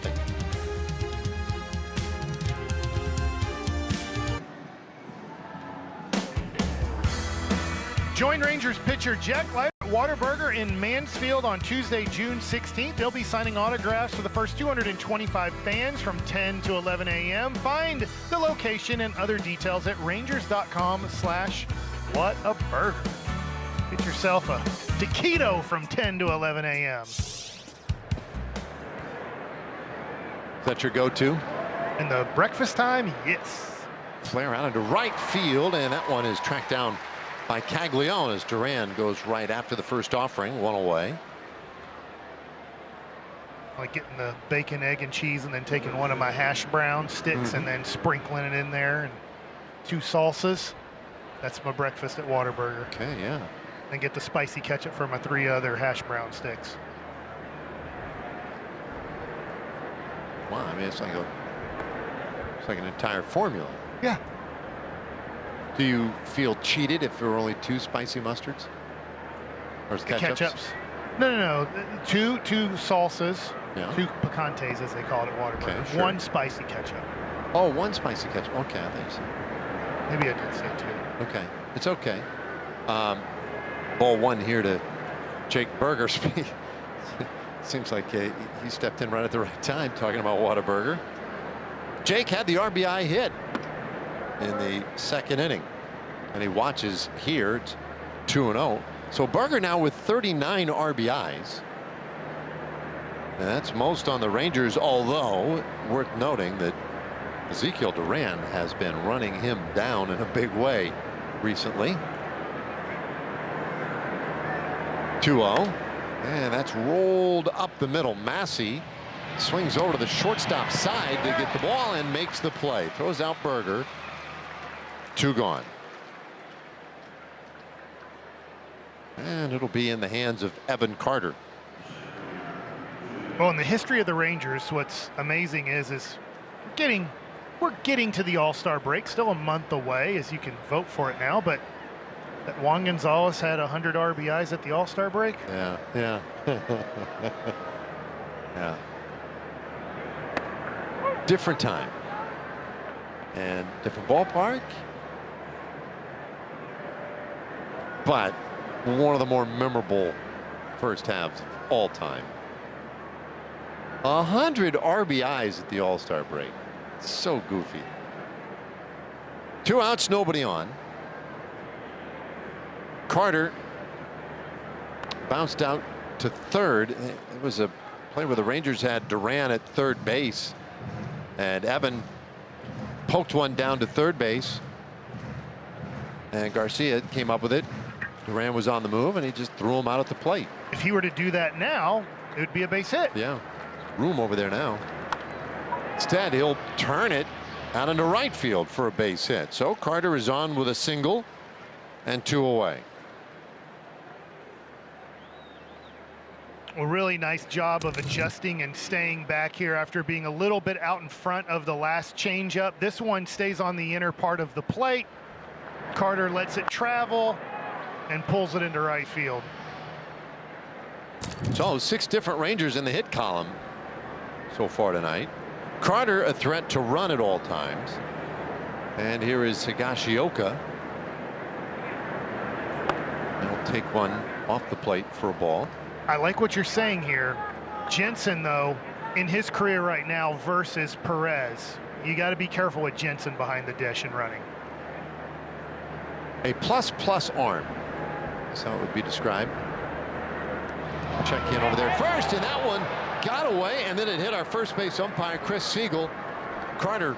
Join Rangers pitcher Jack Whataburger in Mansfield on Tuesday, June 16th. They'll be signing autographs for the first 225 fans from 10 to 11 a.m. Find the location and other details at rangers.com/whataburger. Get yourself a taquito from 10 to 11 a.m. Is that your go-to? In the breakfast time, yes. Flare out into right field, and that one is tracked down by Caglione as Duran goes right after the first offering. 1 away. Like getting the bacon, egg, and cheese and then taking one of my hash brown sticks and then sprinkling it in there, and 2 salsas. That's my breakfast at Whataburger. Okay, yeah. And get the spicy ketchup for my 3 other hash brown sticks. Wow, I mean, it's like an entire formula. Yeah. Do you feel cheated if there were only 2 spicy mustards? Or ketchups? No. 2 salsas, Yeah. 2 picantes, as they call it at Whataburger. Okay, sure. 1 spicy ketchup. Oh, 1 spicy ketchup. Okay, I think so. Maybe I did say 2. Okay, it's okay. Ball 1 here to Jake Berger. Seems like he stepped in right at the right time, talking about Whataburger. Jake had the RBI hit in the second inning, and he watches here. It's 2-0. So Berger now with 39 RBIs. And that's most on the Rangers, although worth noting that Ezekiel Duran has been running him down in a big way recently. 2-0, and that's rolled up the middle. Massey swings over to the shortstop side to get the ball and makes the play. Throws out Berger. 2 gone. And it'll be in the hands of Evan Carter. Well, in the history of the Rangers, what's amazing is we're getting to the All-Star break. Still a month away, as you can vote for it now, but that Juan Gonzalez had 100 RBIs at the All-Star break. Yeah. Yeah. Different time and different ballpark, but one of the more memorable first halves of all time. 100 RBIs at the All-Star break. So goofy. 2 outs, nobody on. Carter bounced out to third. It was a play where the Rangers had Duran at third base, and Evan poked one down to third base, and Garcia came up with it. Duran was on the move, and he just threw him out at the plate. If he were to do that now, it would be a base hit. Yeah, room over there now. Instead, he'll turn it out into right field for a base hit. So Carter is on with a single and 2 away. A really nice job of adjusting and staying back here after being a little bit out in front of the last changeup. This one stays on the inner part of the plate. Carter lets it travel and pulls it into right field. So 6 different Rangers in the hit column so far tonight. Carter a threat to run at all times. And here is Higashioka. He'll take one off the plate for a ball. I like what you're saying here. Jensen, though, in his career right now versus Perez, you got to be careful with Jensen behind the dish and running. A plus arm. That's how it would be described. Check in over there first, and that one got away, and then it hit our first base umpire, Chris Siegel. Carter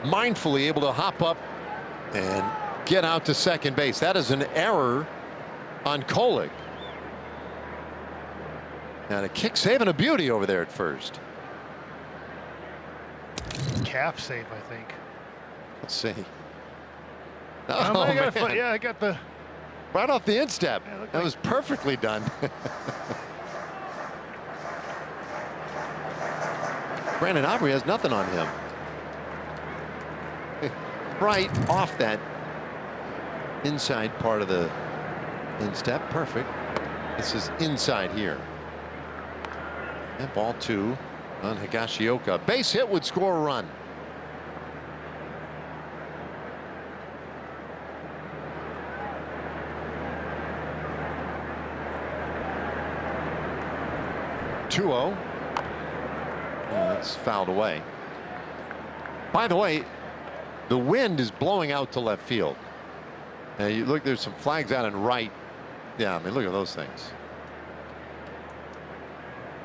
mindfully able to hop up and get out to second base. That is an error on Kolek. And a kick save and a beauty over there at first. Calf save, I think. Let's see. Oh, man. Yeah, I got the... Right off the instep. Yeah, That was perfectly done. Brandon Aubrey has nothing on him. Right off that inside part of the instep. Perfect. This is inside here. And ball 2 on Higashioka. Base hit would score a run. Oh, that's fouled away. By the way, the wind is blowing out to left field. And you look, there's some flags out in right. Yeah, I mean, look at those things.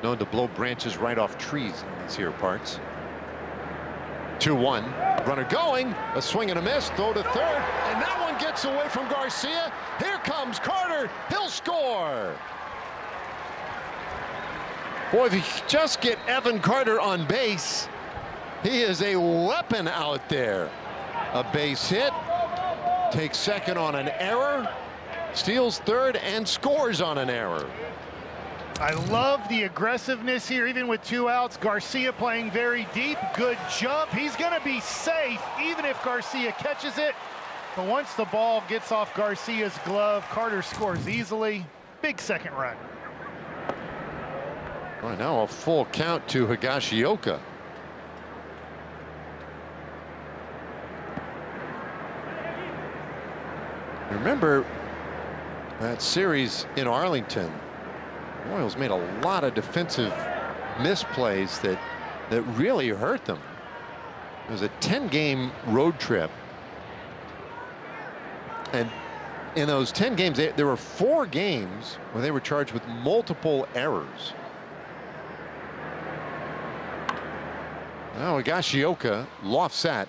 Known to blow branches right off trees in these here parts. 2-1. Runner going. A swing and a miss. Throw to third. And that one gets away from Garcia. Here comes Carter. He'll score. Boy, if you just get Evan Carter on base, he is a weapon out there. A base hit. Takes second on an error. Steals third and scores on an error. I love the aggressiveness here, even with 2 outs. Garcia playing very deep. Good jump. He's going to be safe, even if Garcia catches it. But once the ball gets off Garcia's glove, Carter scores easily. Big second run. Right now, a full count to Higashioka. Remember that series in Arlington? Royals made a lot of defensive misplays that really hurt them. It was a 10-game road trip, and in those 10 games, there were 4 games where they were charged with multiple errors. Now Higashioka lofts that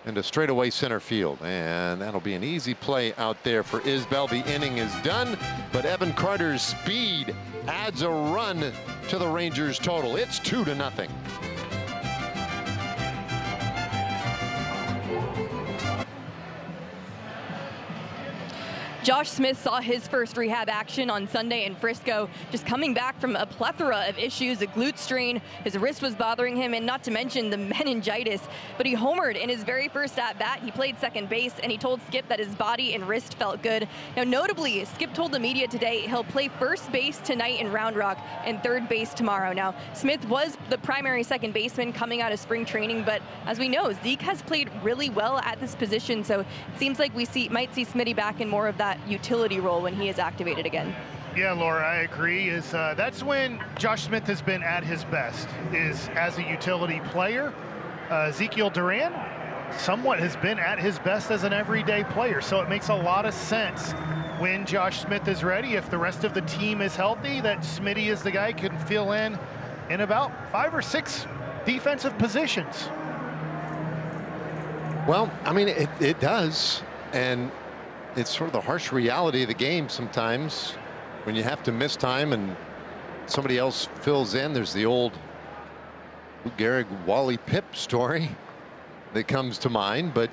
into straightaway center field, and that'll be an easy play out there for Isbell. The inning is done, but Evan Carter's speed adds a run to the Rangers total. It's 2-0. Josh Smith saw his first rehab action on Sunday in Frisco, just coming back from a plethora of issues, a glute strain, his wrist was bothering him, and not to mention the meningitis. But he homered in his very first at-bat. He played second base, and he told Skip that his body and wrist felt good. Now, notably, Skip told the media today he'll play first base tonight in Round Rock and third base tomorrow. Now, Smith was the primary second baseman coming out of spring training, but as we know, Zeke has played really well at this position, so it seems like we might see Smitty back in more of that utility role when he is activated again. Yeah, Laura, I agree. That's when Josh Smith has been at his best, is as a utility player. Ezekiel Duran, somewhat has been at his best as an everyday player. So it makes a lot of sense when Josh Smith is ready, if the rest of the team is healthy, that Smitty is the guy who can fill in about 5 or 6 defensive positions. Well, I mean, it does. And it's sort of the harsh reality of the game sometimes when you have to miss time and somebody else fills in. There's the old Lou Gehrig, Wally Pipp story that comes to mind. But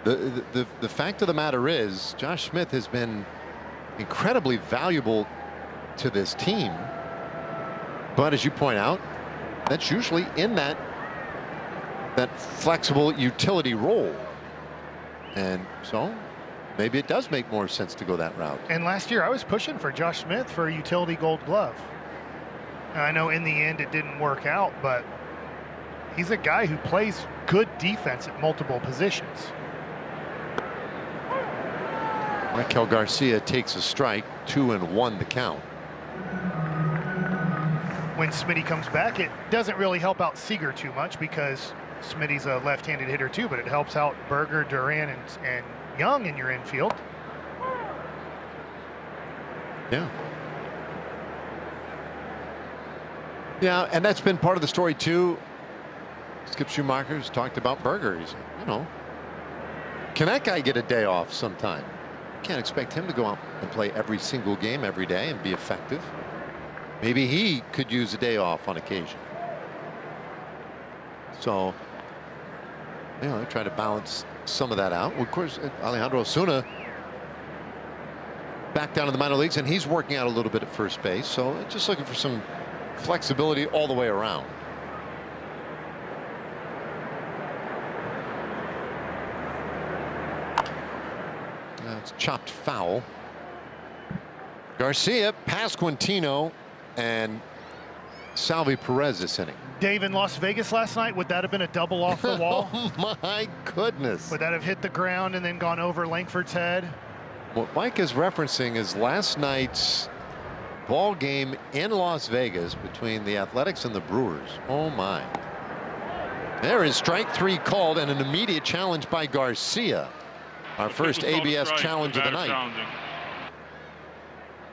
the fact of the matter is, Josh Smith has been incredibly valuable to this team. But as you point out, that's usually in that flexible utility role. And so maybe it does make more sense to go that route. And last year I was pushing for Josh Smith for a utility gold glove. I know in the end it didn't work out, but he's a guy who plays good defense at multiple positions. Raquel Garcia takes a strike, 2-1 the count. When Smitty comes back, it doesn't really help out Seager too much because Smitty's a left-handed hitter too, but it helps out Berger, Duran, and Young in your infield. Yeah. Yeah, and that's been part of the story too. Skip Schumacher's talked about Berger. He's, you know, can that guy get a day off sometime? Can't expect him to go out and play every single game every day and be effective. Maybe he could use a day off on occasion. So, you know, try to balance some of that out. Well, of course, Alejandro Osuna back down to the minor leagues, and he's working out a little bit at first base. So just looking for some flexibility all the way around. It's chopped foul. Garcia, Pasquantino, and Salvi Perez this inning. Dave, in Las Vegas last night, would that have been a double off the wall? Oh my goodness. Would that have hit the ground and then gone over Langford's head? What Mike is referencing is last night's ball game in Las Vegas between the Athletics and the Brewers. Oh my. There is strike 3 called and an immediate challenge by Garcia. Our first ABS challenge of the night.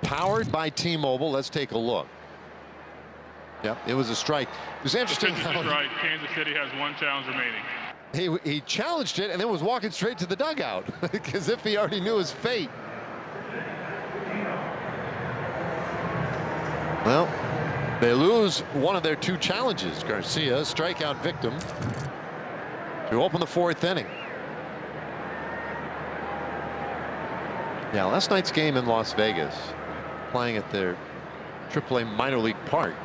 Powered by T-Mobile. Let's take a look. Yep, it was a strike. It was interesting how Kansas City has 1 challenge remaining. He challenged it and then was walking straight to the dugout as if he already knew his fate. Well, they lose one of their 2 challenges. Garcia, strikeout victim, to open the 4th inning. Yeah, last night's game in Las Vegas, playing at their AAA minor league park,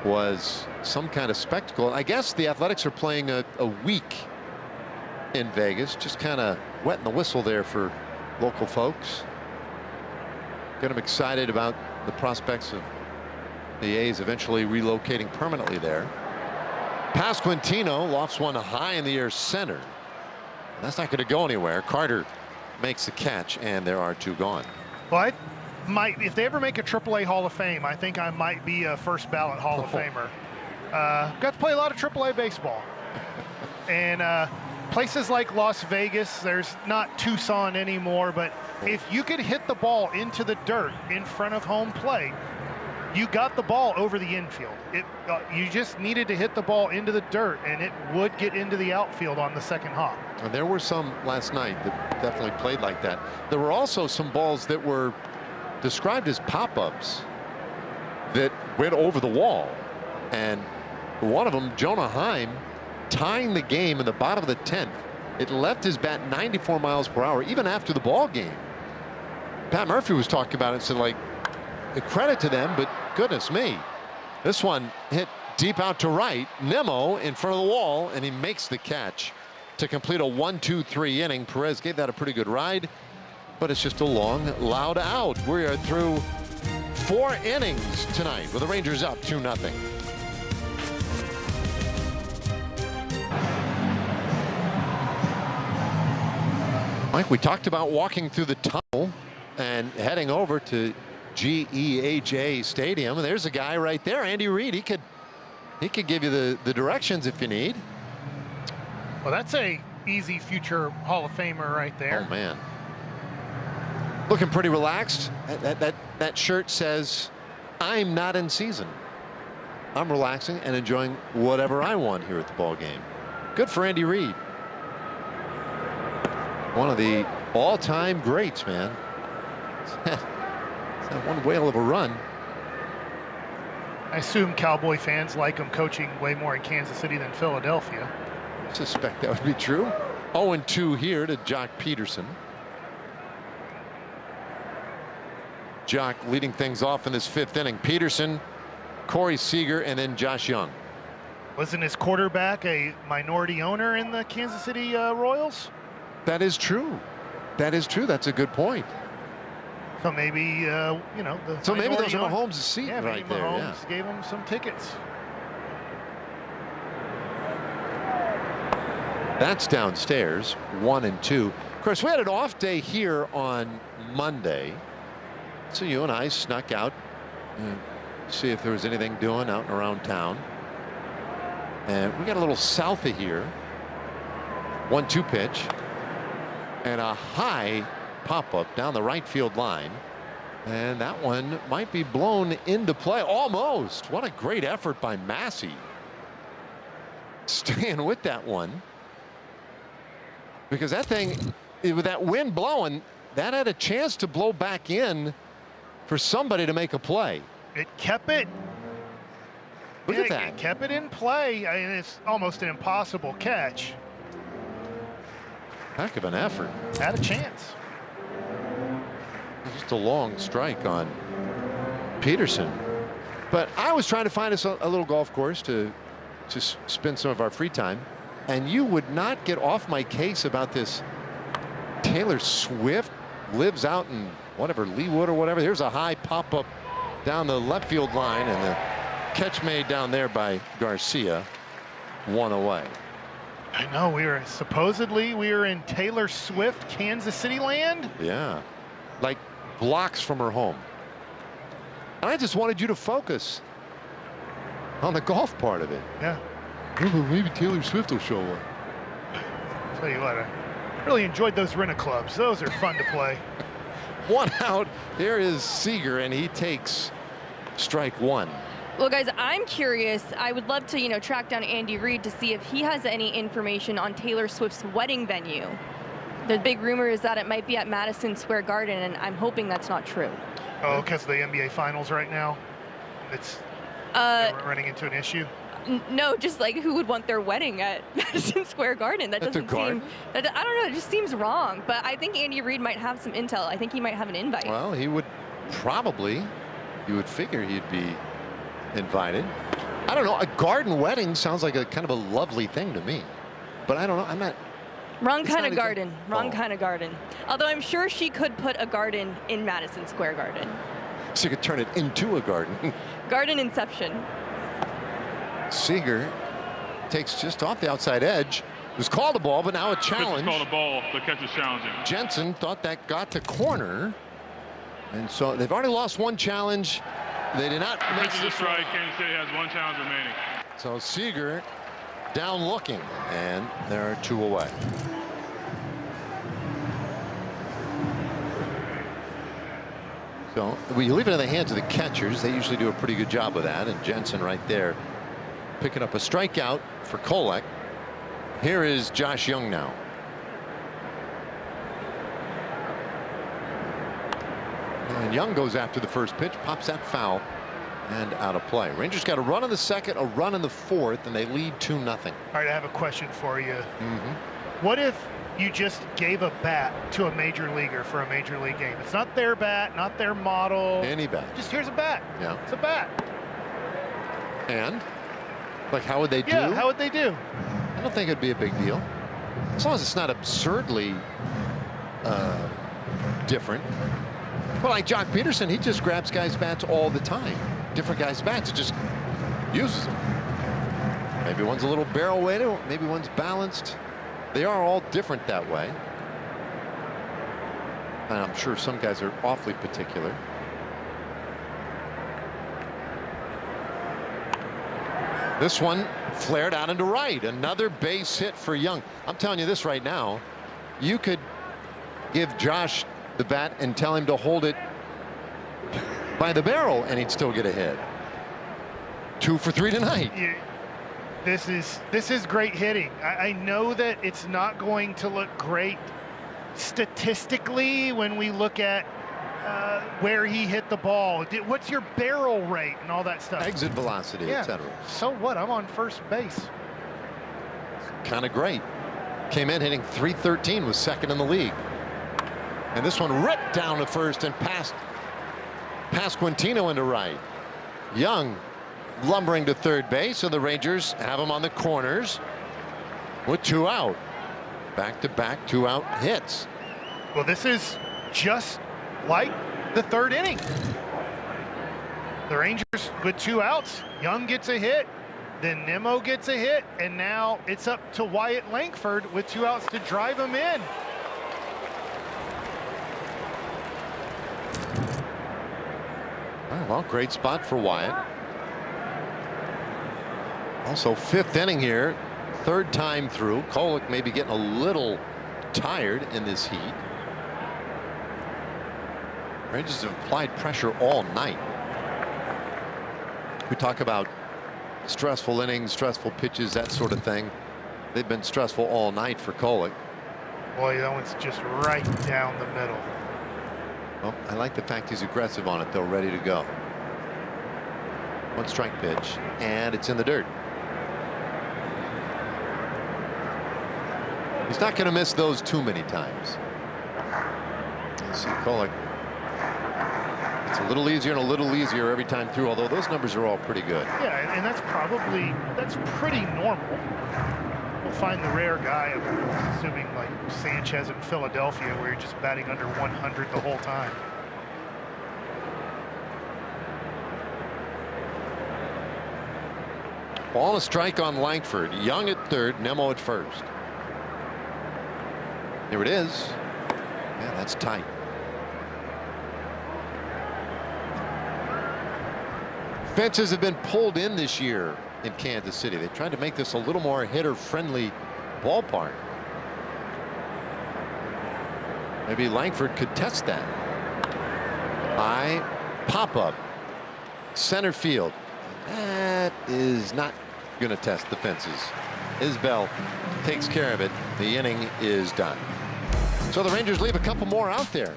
was some kind of spectacle. I guess the Athletics are playing a week in Vegas, just kind of wetting the whistle there for local folks. Get them excited about the prospects of the A's eventually relocating permanently there. Pasquantino lofts one high in the air center. That's not going to go anywhere. Carter makes the catch, and there are 2 gone. Well, if they ever make a AAA Hall of Fame, I think I might be a first ballot Hall of Famer. Got to play a lot of AAA baseball. And places like Las Vegas, there's not Tucson anymore, but if you could hit the ball into the dirt in front of home plate, you got the ball over the infield. You just needed to hit the ball into the dirt, and it would get into the outfield on the second hop. And there were some last night that definitely played like that. There were also some balls that were described as pop-ups that went over the wall. And one of them, Jonah Heim, tying the game in the bottom of the 10th. It left his bat 94 miles per hour, even after the ball game. Pat Murphy was talking about it and said, like, a credit to them, but goodness me. This one hit deep out to right. Nemo in front of the wall, and he makes the catch to complete a 1-2-3 inning. Perez gave that a pretty good ride, but it's just a long, loud out. We are through 4 innings tonight with the Rangers up 2-0. Mike, we talked about walking through the tunnel and heading over to GEHA Stadium. There's a guy right there, Andy Reid. He could give you the directions if you need. Well, that's a easy future Hall of Famer right there. Oh, man. Looking pretty relaxed. That shirt says, I'm not in season. I'm relaxing and enjoying whatever I want here at the ball game. Good for Andy Reid. One of the all-time greats, man. It's that one whale of a run. I assume Cowboy fans like him coaching way more in Kansas City than Philadelphia. I suspect that would be true. 0-2 here to Jock Peterson. Jock leading things off in this 5th inning. Peterson, Corey Seager, and then Josh Young. Wasn't his quarterback a minority owner in the Kansas City Royals? That is true. That is true. That's a good point. So maybe, you know, so maybe those are Mahomes' seat right there. Mahomes gave him some tickets. That's downstairs, 1-2. Of course, we had an off day here on Monday. So you and I snuck out and see if there was anything doing out and around town. And we got a little south of here. 1-2 pitch. And a high pop-up down the right field line. And that one might be blown into play. Almost. What a great effort by Massey. Staying with that one. Because that thing, with that wind blowing, that had a chance to blow back in for somebody to make a play. It kept it. Look at that. It kept it in play. I mean, it's almost an impossible catch. Heck of an effort. Had a chance. Just a long strike on Peterson. But I was trying to find us a little golf course to spend some of our free time. And you would not get off my case about this. Taylor Swift lives out in whatever, Leawood or whatever. Here's a high pop-up down the left field line, and the catch made down there by Garcia. 1 away. I know, supposedly we were in Taylor Swift, Kansas City land. Yeah, like blocks from her home. And I just wanted you to focus on the golf part of it. Yeah. Maybe Taylor Swift will show up. Tell you what, I really enjoyed those rent-a-clubs. Those are fun to play. 1 out. Here is Seager, and he takes strike 1. Well, guys, I'm curious. I would love to, track down Andy Reid to see if he has any information on Taylor Swift's wedding venue. The big rumor is that it might be at Madison Square Garden, and I'm hoping that's not true. Oh, because of the NBA Finals right now? We're running into an issue? No, just like who would want their wedding at Madison Square Garden? That doesn't seem. I don't know. It just seems wrong. But I think Andy Reid might have some intel. I think he might have an invite. Well, he would probably. You would figure he'd be invited. I don't know. A garden wedding sounds like a kind of a lovely thing to me. But I don't know. I'm not. Wrong kind of garden. Wrong kind of garden. Although I'm sure she could put a garden in Madison Square Garden. She could turn it into a garden. Garden inception. Seager takes just off the outside edge. It was called a ball, but now a challenge. Called a ball. The catch is challenging. Jensen thought that got to corner, and so they've already lost 1 challenge. They did not make the strike. Kansas City has 1 challenge remaining. So Seager down looking, and there are 2 away. So we leave it in the hands of the catchers. They usually do a pretty good job of that, and Jensen right there picking up a strikeout for Kolek. Here is Josh Young now. And Young goes after the first pitch, pops that foul, and out of play. Rangers got a run in the 2nd, a run in the 4th, and they lead 2-0. All right, I have a question for you. What if you just gave a bat to a major leaguer for a major league game? It's not their bat, not their model. Any bat. Just here's a bat. Yeah. It's a bat. And? Like, how would they do? Yeah, how would they do? I don't think it'd be a big deal. As long as it's not absurdly different. Well, like Jock Peterson, he just grabs guys' bats all the time. Different guys' bats, he just uses them. Maybe one's a little barrel weighted, maybe one's balanced. They are all different that way. And I'm sure some guys are awfully particular. This one Flared out into right. Another base hit for Young. I'm telling you this right now. You could give Josh the bat and tell him to hold it by the barrel and he'd still get a hit. 2 for 3 tonight. This is great hitting. I know that it's not going to look great statistically when we look at where he hit the ball. What's your barrel rate and all that stuff? Exit velocity, etc. So what? I'm on first base. Kind of great. Came in hitting .313, was second in the league. And this one ripped down to first and past Quintino into right. Young lumbering to third base, so the Rangers have him on the corners with 2 out. Back-to-back 2-out hits. Well, this is just like the third inning. The Rangers with 2 outs. Young gets a hit, then Nimmo gets a hit, and now it's up to Wyatt Langford with 2 outs to drive him in. Oh, well, great spot for Wyatt. Also, 5th inning here, 3rd time through. Kolek may be getting a little tired in this heat. Rangers have applied pressure all night. We talk about stressful innings, stressful pitches, that sort of thing. They've been stressful all night for Kolek. Boy, that one's just right down the middle. Well, I like the fact he's aggressive on it, though, ready to go. 1 strike pitch, and it's in the dirt. He's not going to miss those too many times. You see Kolek. It's a little easier and a little easier every time through, although those numbers are all pretty good. Yeah, and that's pretty normal. We'll find the rare guy, assuming like Sanchez in Philadelphia, where you're just batting under 100 the whole time. Ball and a strike on Langford. Young at third, Nimmo at first. Here it is. Yeah, that's tight. Fences have been pulled in this year in Kansas City. They tried to make this a little more hitter-friendly ballpark. Maybe Langford could test that. High pop-up. Center field. That is not going to test the fences. Isbell takes care of it. The inning is done. So the Rangers leave a couple more out there.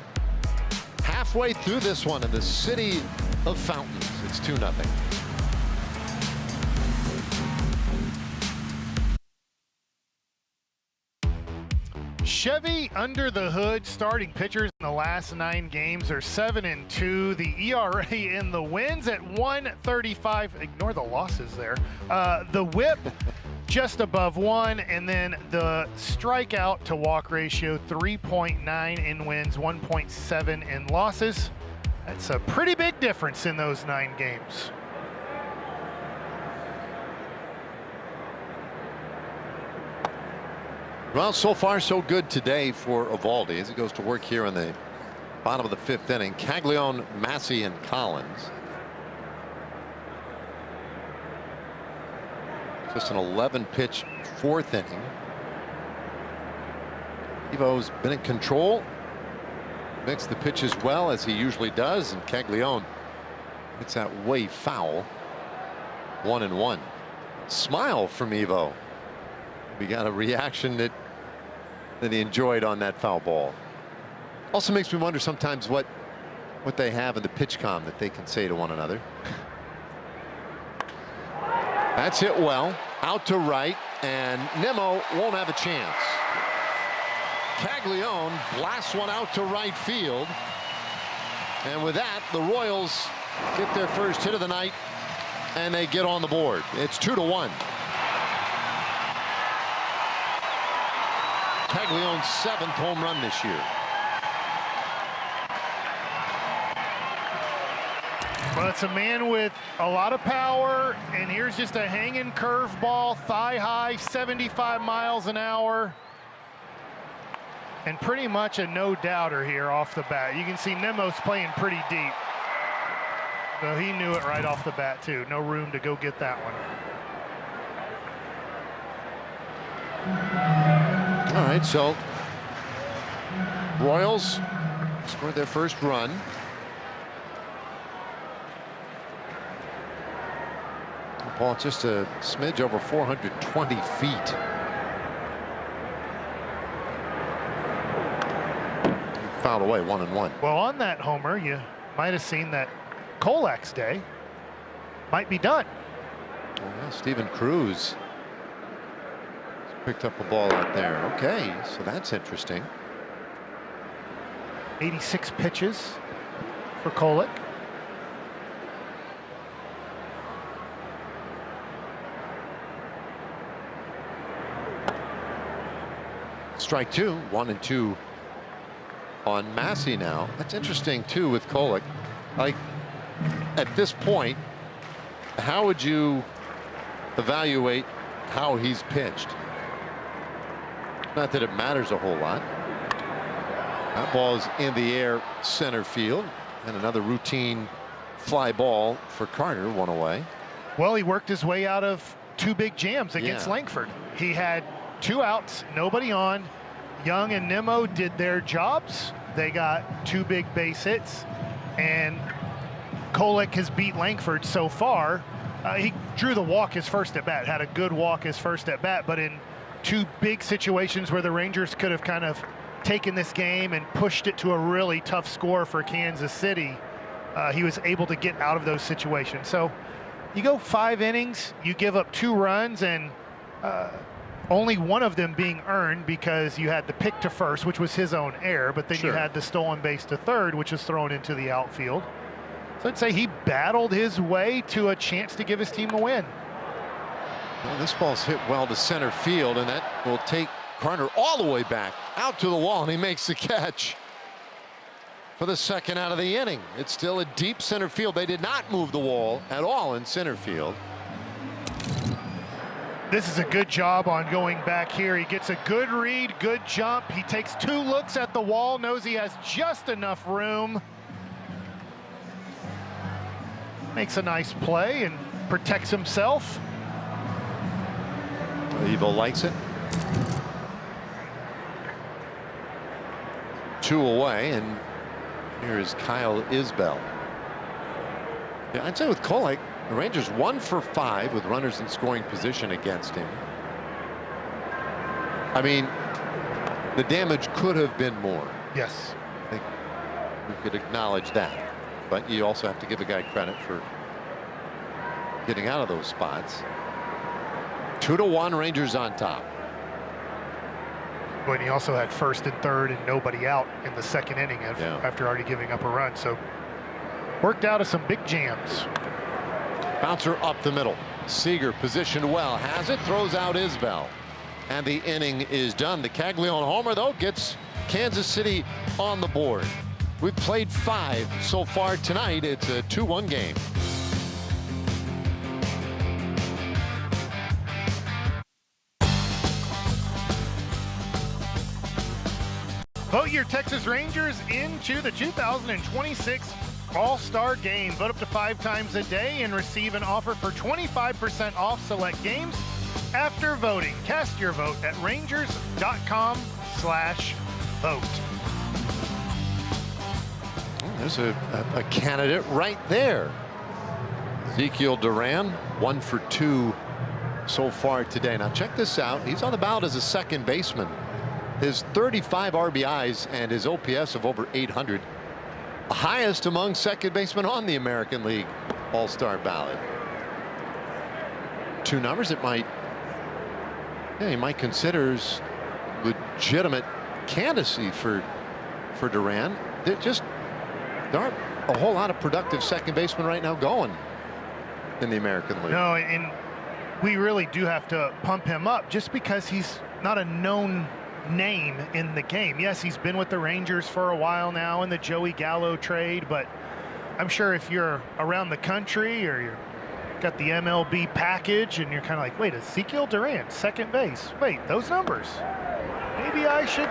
Halfway through this one in the city of fountains. It's 2-0. Chevy under the hood starting pitchers in the last 9 games are 7-2. The ERA in the wins at 1.35. Ignore the losses there. The whip just above 1, and then the strikeout to walk ratio 3.9 in wins, 1.7 in losses. That's a pretty big difference in those 9 games. Well, so far so good today for Eovaldi as he goes to work here in the bottom of the 5th inning. Caglione, Massey, and Collins. Just an 11-pitch 4th inning. Evo's been in control. Mixed the pitches well, as he usually does, and Caglione hits that way foul. 1-1. Smile from Evo. We got a reaction that he enjoyed on that foul ball. Also makes me wonder sometimes what they have in the pitch comm that they can say to one another. That's hit well. Out to right, and Nimmo won't have a chance. Caglione blasts one out to right field. And with that, the Royals get their first hit of the night, and they get on the board. It's 2-1. Caglione's 7th home run this year. Well, it's a man with a lot of power, and here's just a hanging curveball, thigh high, 75 miles an hour. And pretty much a no-doubter here off the bat. You can see Nimmo's playing pretty deep. So he knew it right off the bat, too. No room to go get that one. All right, so Royals scored their first run. Paul, just a smidge over 420 feet. Fouled away, 1-1. Well, on that homer, you might have seen that Kolak's day might be done. Well, yeah, Steven Cruz picked up a ball out there. Okay, so that's interesting. 86 pitches for Kolak. Strike two, 1-2 on Massey now. That's interesting too with Kolak. Like at this point, how would you evaluate how he's pitched? Not that it matters a whole lot. That ball is in the air, center field, and another routine fly ball for Carter, one away. Well, he worked his way out of two big jams against Langford. He had 2 outs, nobody on. Young and Nimmo did their jobs. They got 2 big base hits, and Kolak has beat Langford so far. He drew the walk his first at bat, had a good walk his first at bat, but in 2 big situations where the Rangers could have kind of taken this game and pushed it to a really tough score for Kansas City, he was able to get out of those situations. So you go 5 innings, you give up 2 runs, and only one of them being earned because you had the pick to first, which was his own error, but then you had the stolen base to third, which is thrown into the outfield. So I'd say he battled his way to a chance to give his team a win. Well, this ball's hit well to center field, and that will take Carter all the way back out to the wall, and he makes the catch for the second out of the inning. It's still a deep center field. They did not move the wall at all in center field. This is a good job on going back here. He gets a good read, good jump. He takes 2 looks at the wall, knows he has just enough room. Makes a nice play and protects himself. Evo likes it. 2 away, and here is Kyle Isbell. Yeah, I'd say with Kolak, the Rangers 1 for 5 with runners in scoring position against him. I mean, the damage could have been more. Yes. I think we could acknowledge that. But you also have to give a guy credit for getting out of those spots. 2-1, Rangers on top. But he also had first and third and nobody out in the second inning after already giving up a run. So worked out of some big jams. Bouncer up the middle. Seager positioned well, has it, throws out Isbell, and the inning is done. The Caglione homer though gets Kansas City on the board. We've played 5 so far tonight. It's a 2-1 game. Vote your Texas Rangers into the 2026 All-Star Game. Vote up to 5 times a day and receive an offer for 25% off select games after voting. Cast your vote at rangers.com/vote. There's a candidate right there. Ezekiel Duran, 1 for 2 so far today. Now check this out. He's on the ballot as a second baseman. His 35 RBIs and his OPS of over 800. The highest among second basemen on the American League All-Star ballot. 2 numbers it might, he might consider as legitimate candidacy for Duran. There aren't a whole lot of productive second basemen right now going in the American League. No, and we really do have to pump him up just because he's not a known name in the game. Yes, he's been with the Rangers for a while now in the Joey Gallo trade, but I'm sure if you're around the country or you're got the MLB package and you're kind of like, wait, Ezekiel Duran, second base. Wait, those numbers. Maybe I should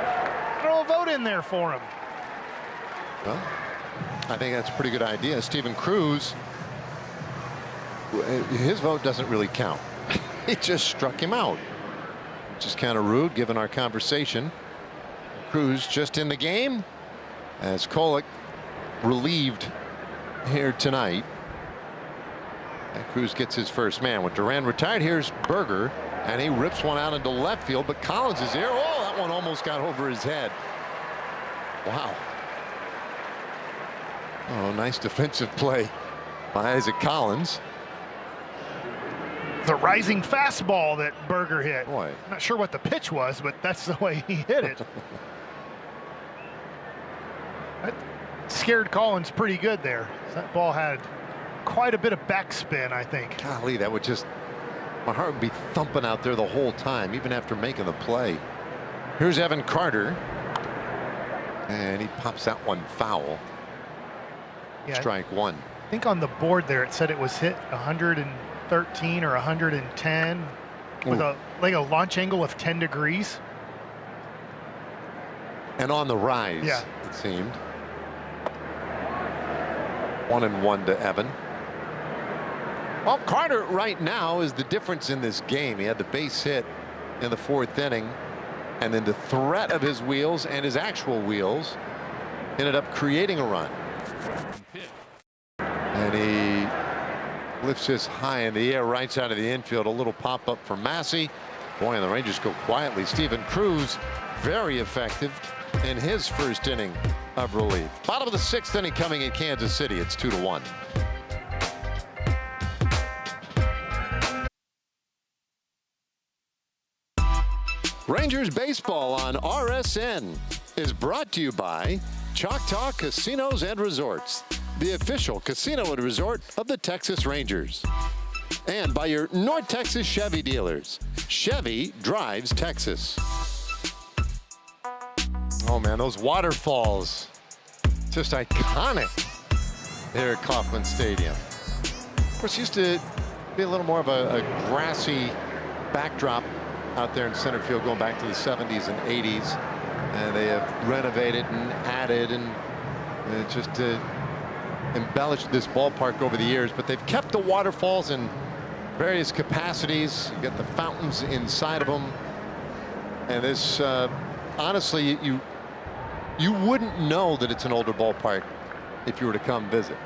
throw a vote in there for him. Well, I think that's a pretty good idea. Steven Cruz, his vote doesn't really count. He just struck him out. which is kind of rude given our conversation. Cruz just in the game as Kolek relieved here tonight. And Cruz gets his first man. With Duran retired, here's Berger, and he rips one out into left field, but Collins is there. Oh, that one almost got over his head. Wow. Oh, nice defensive play by Isaac Collins. The rising fastball that Berger hit. Boy. Not sure what the pitch was, but that's the way he hit it. That scared Collins pretty good there. That ball had quite a bit of backspin, I think. Golly, that would just, my heart would be thumping out there the whole time, even after making the play. Here's Evan Carter. And he pops that one foul. Yeah, Strike one. I think on the board there it said it was hit 113 or 110 with a launch angle of 10 degrees. And on the rise, yeah, it seemed. 1-1 to Evan. Well, Carter right now is the difference in this game. He had the base hit in the 4th inning, and then the threat of his wheels and his actual wheels ended up creating a run. And he lifts this high in the air, right side of the infield. A little pop up for Massey. Boy, and the Rangers go quietly. Steven Cruz, very effective in his first inning of relief. Bottom of the 6th inning coming in Kansas City. It's 2-1. Rangers baseball on RSN is brought to you by Choctaw Casinos and Resorts, the official casino and resort of the Texas Rangers. And by your North Texas Chevy dealers. Chevy drives Texas. Oh man, those waterfalls, just iconic here at Kauffman Stadium. Of course, used to be a little more of a grassy backdrop out there in center field going back to the 70s and 80s. And they have renovated and added and just embellished this ballpark over the years. But they've kept the waterfalls in various capacities. You got the fountains inside of them. And this, honestly, you wouldn't know that it's an older ballpark if you were to come visit.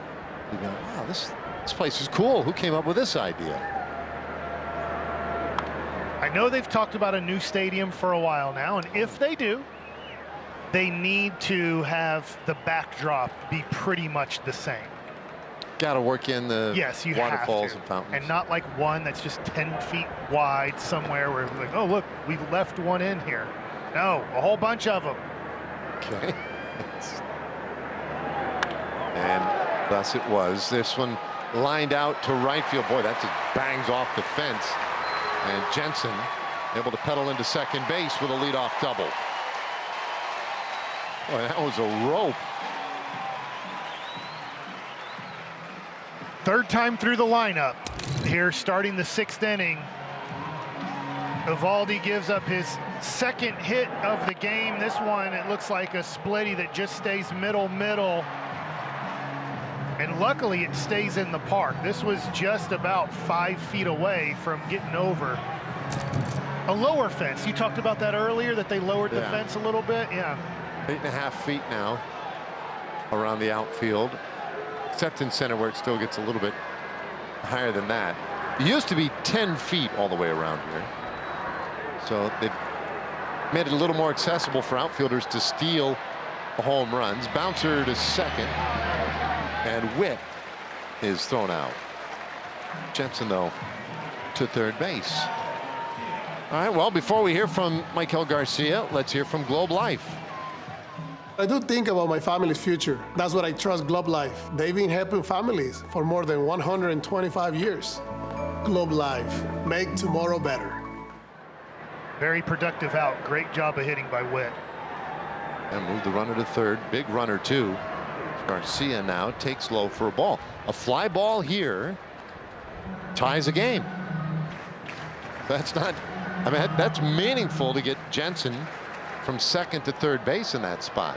You go, wow, this place is cool. Who came up with this idea? I know they've talked about a new stadium for a while now, and if they do, they need to have the backdrop be pretty much the same. Got to work in the waterfalls and fountains. And not like one that's just 10 feet wide somewhere where it's like, oh, look, we left one in here. No, a whole bunch of them. Okay. And thus it was. This one lined out to right field. Boy, that just bangs off the fence. And Jensen able to pedal into second base with a leadoff double. Boy, that was a rope. Third time through the lineup here, starting the 6th inning. Eovaldi gives up his second hit of the game. This one, it looks like a splitty that just stays middle. And luckily it stays in the park. This was just about 5 feet away from getting over a lower fence. You talked about that earlier, that they lowered the fence a little bit. Yeah. 8.5 feet now around the outfield, except in center where it still gets a little bit higher than that. It used to be 10 feet all the way around here. So they've made it a little more accessible for outfielders to steal home runs. Bouncer to second. And Witt is thrown out. Jensen, though, to third base. All right, well, before we hear from Michael Garcia, let's hear from Globe Life. I do think about my family's future. That's what I trust Globe Life. They've been helping families for more than 125 years. Globe Life, make tomorrow better. Very productive out. Great job of hitting by Witt. And move the runner to third. Big runner, too. Garcia now takes low for a ball. A fly ball here ties a game. That's not, I mean, that's meaningful to get Jensen from second to third base in that spot.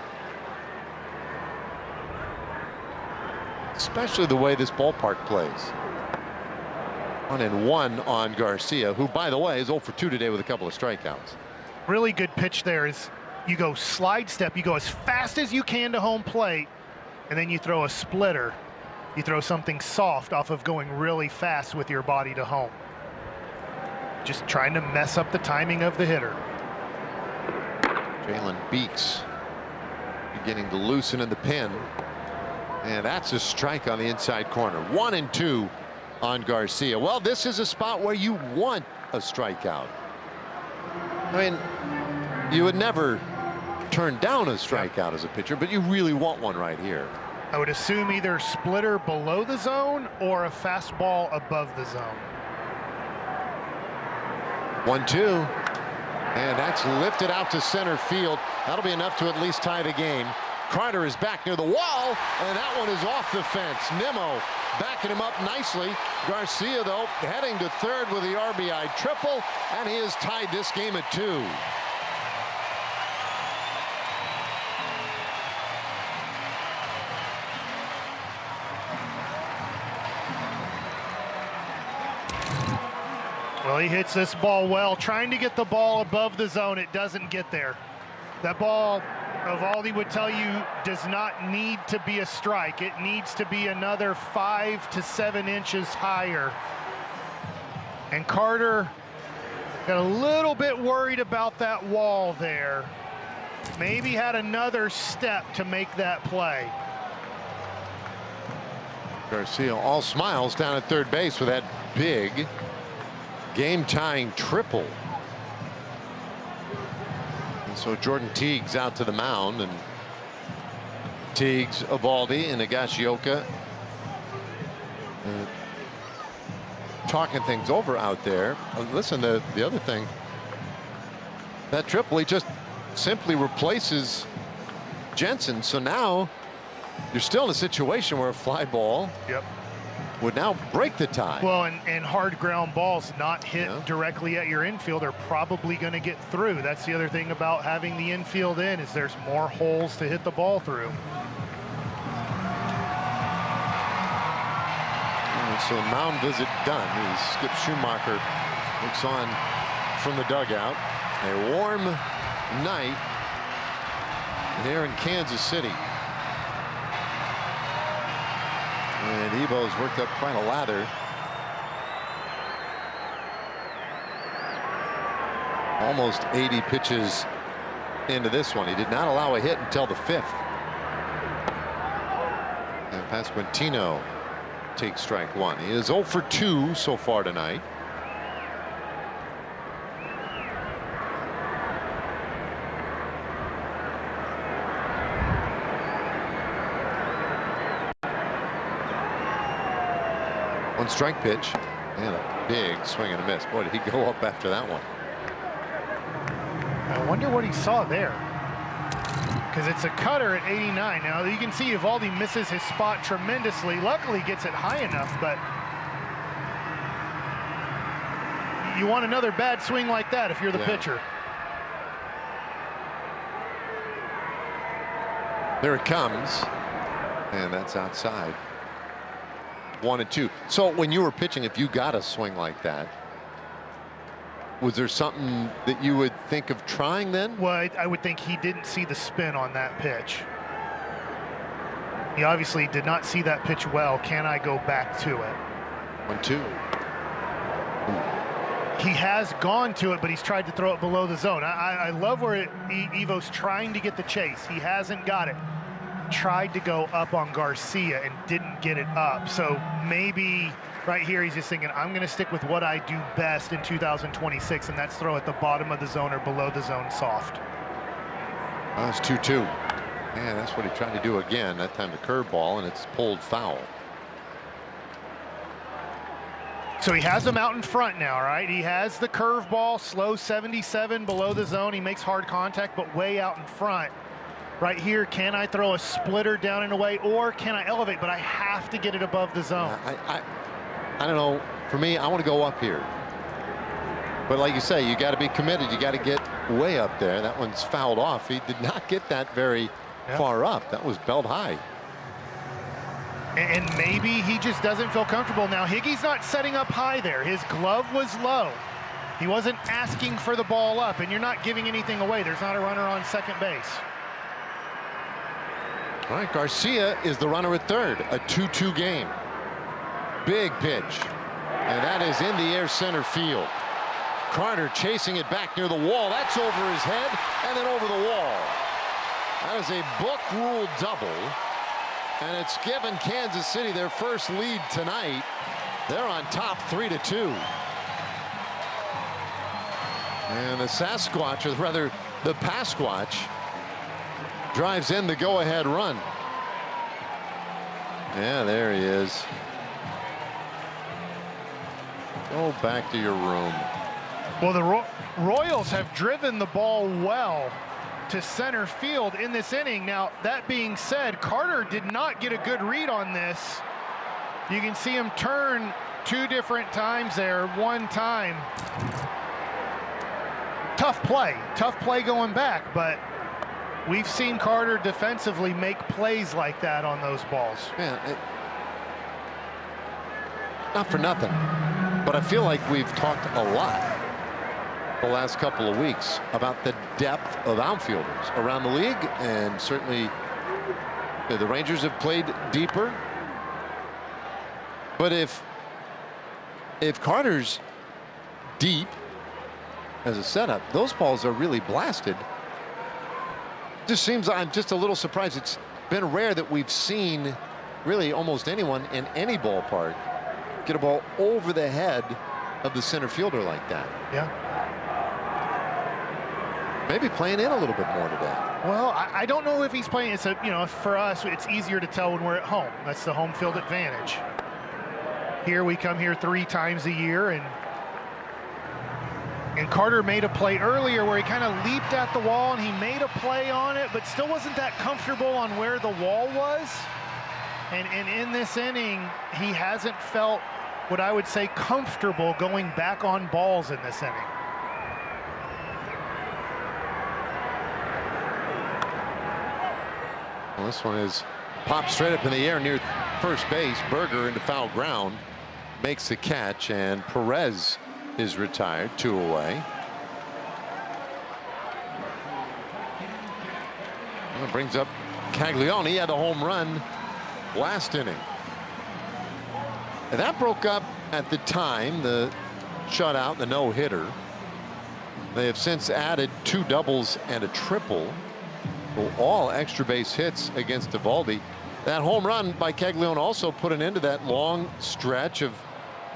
Especially the way this ballpark plays. 1-1 on Garcia, who, by the way, is 0 for 2 today with a couple of strikeouts. Really good pitch there is you go slide step, you go as fast as you can to home plate, and then you throw a splitter. You throw something soft off of going really fast with your body to home. Just trying to mess up the timing of the hitter. Jalen Beeks beginning to loosen in the pen. And that's a strike on the inside corner. 1-2 on Garcia. Well, this is a spot where you want a strikeout. I mean, you would never turn down a strikeout as a pitcher, but you really want one right here. I would assume either splitter below the zone or a fastball above the zone. 1-2. And that's lifted out to center field. That'll be enough to at least tie the game. Carter is back near the wall, and that one is off the fence. Nimmo backing him up nicely. Garcia, though, heading to third with the RBI triple, and he has tied this game at 2. Well, he hits this ball well, trying to get the ball above the zone. It doesn't get there. That ball, Evaldi would tell you, does not need to be a strike. It needs to be another 5 to 7 inches higher. And Carter got a little bit worried about that wall there. Maybe had another step to make that play. Garcia all smiles down at third base with that big game-tying triple. And so Jordan Teague's out to the mound, and Teagues, Evaldi, and Higashioka talking things over out there. Listen, the other thing, that triple, he just simply replaces Jensen. So now you're still in a situation where a fly ball would now break the tie. Well, and hard ground balls not hit directly at your infield are probably going to get through. That's the other thing about having the infield in, is there's more holes to hit the ball through. And so mound visit done. Skip Schumacher looks on from the dugout. A warm night here in Kansas City. And Evo's worked up quite a lather. Almost 80 pitches into this one. He did not allow a hit until the 5th. And Pasquantino takes strike 1. He is 0 for 2 so far tonight. One strike pitch and a big swing and a miss. Boy, did he go up after that one. I wonder what he saw there, because it's a cutter at 89. Now you can see Evaldi misses his spot tremendously. Luckily gets it high enough, but you want another bad swing like that if you're the pitcher. There it comes, and that's outside. 1-2. So when you were pitching, if you got a swing like that, was there something that you would think of trying then? Well, I would think he didn't see the spin on that pitch. He obviously did not see that pitch well. Can I go back to it? 1-2. He has gone to it, but he's tried to throw it below the zone. I love where Evo's trying to get the chase. He hasn't got it. Tried to go up on Garcia and didn't get it up. So maybe right here he's just thinking, I'm going to stick with what I do best in 2026, and that's throw at the bottom of the zone or below the zone soft. That's 2-2. Man, that's what he tried to do again. That time the curveball, and it's pulled foul. So he has him out in front now, right? He has the curveball, slow 77 below the zone. He makes hard contact, but way out in front. Right here, can I throw a splitter down and away, or can I elevate, but I have to get it above the zone? I don't know. For me, I want to go up here. But like you say, you got to be committed. You got to get way up there. That one's fouled off. He did not get that very far up. That was belt high. And maybe he just doesn't feel comfortable. Now, Higgy's not setting up high there. His glove was low. He wasn't asking for the ball up, and you're not giving anything away. There's not a runner on second base. All right, Garcia is the runner at third, a 2-2 game. Big pitch, and that is in the air center field. Carter chasing it back near the wall. That's over his head and then over the wall. That is a book rule double, and it's given Kansas City their first lead tonight. They're on top 3-2. And the Sasquatch, or rather the Pasquatch, drives in the go-ahead run. Yeah, there he is. Go back to your room. Well, the Royals have driven the ball well to center field in this inning. Now, that being said, Carter did not get a good read on this. You can see him turn 2 different times there, 1 time. Tough play going back, but we've seen Carter defensively make plays like that on those balls. Yeah, not for nothing, but I feel like we've talked a lot the last couple of weeks about the depth of outfielders around the league, and certainly the Rangers have played deeper. But if Carter's deep as a setup, those balls are really blasted. Just seems, I'm just a little surprised. It's been rare that we've seen really almost anyone in any ballpark get a ball over the head of the center fielder like that. Yeah. Maybe playing in a little bit more today. Well, I don't know if he's playing. It's a, you know, for us, it's easier to tell when we're at home. That's the home field advantage. Here we come here 3 times a year, and Carter made a play earlier where he kind of leaped at the wall and he made a play on it, but still wasn't that comfortable on where the wall was. And in this inning, he hasn't felt what I would say comfortable going back on balls in this inning. Well, this one is popped straight up in the air near first base. Berger into foul ground, makes the catch, and Perez is retired, 2 away. Well, brings up Caglione. He had a home run last inning. And that broke up at the time, the shutout, the no-hitter. They have since added 2 doubles and a triple. So all extra base hits against Eovaldi. That home run by Caglione also put an end to that long stretch of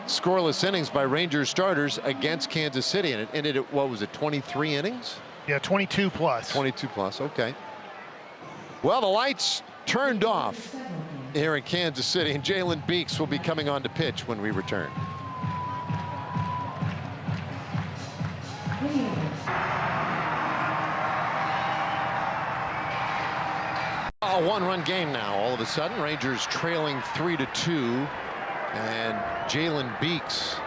scoreless innings by Rangers starters against Kansas City, and it ended at, what was it, 23 innings? Yeah, 22 plus. 22 plus, okay. Well, the lights turned off here in Kansas City, and Jalen Beeks will be coming on to pitch when we return. A 1-run game now. All of a sudden, Rangers trailing 3-2. And Jalen Beeks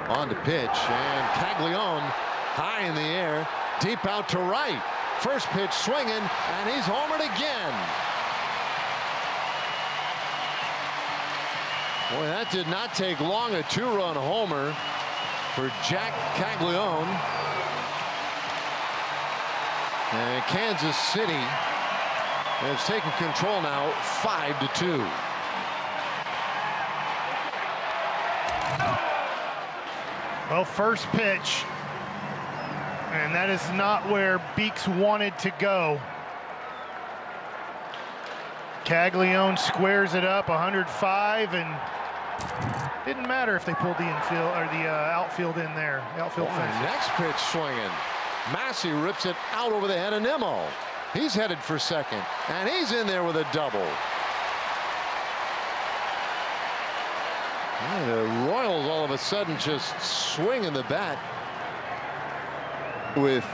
on to pitch, and Caglione high in the air, deep out to right. First pitch swinging, and he's homered again. Boy, that did not take long. A 2-run homer for Jack Caglione. And Kansas City has taken control now, 5-2. Well, first pitch, and that is not where Beeks wanted to go. Caglione squares it up 105, and didn't matter if they pulled the infield or the outfield in there. The outfield fence. Next pitch swinging. Massey rips it out over the head of Nimmo. He's headed for second, and he's in there with a double. And the Royals all of a sudden just swinging the bat with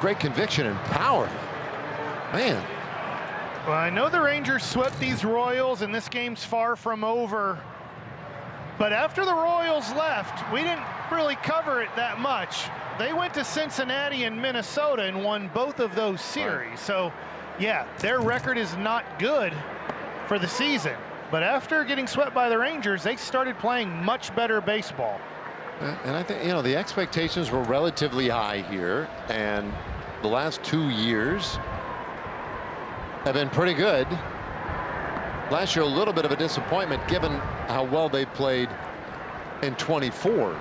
great conviction and power. Man. Well, I know the Rangers swept these Royals, and this game's far from over. But after the Royals left, we didn't really cover it that much. They went to Cincinnati and Minnesota and won both of those series. Right. So, yeah, their record is not good for for the season. But after getting swept by the Rangers, they started playing much better baseball. And I think, the expectations were relatively high here, and the last 2 years have been pretty good. Last year, a little bit of a disappointment given how well they played in 24.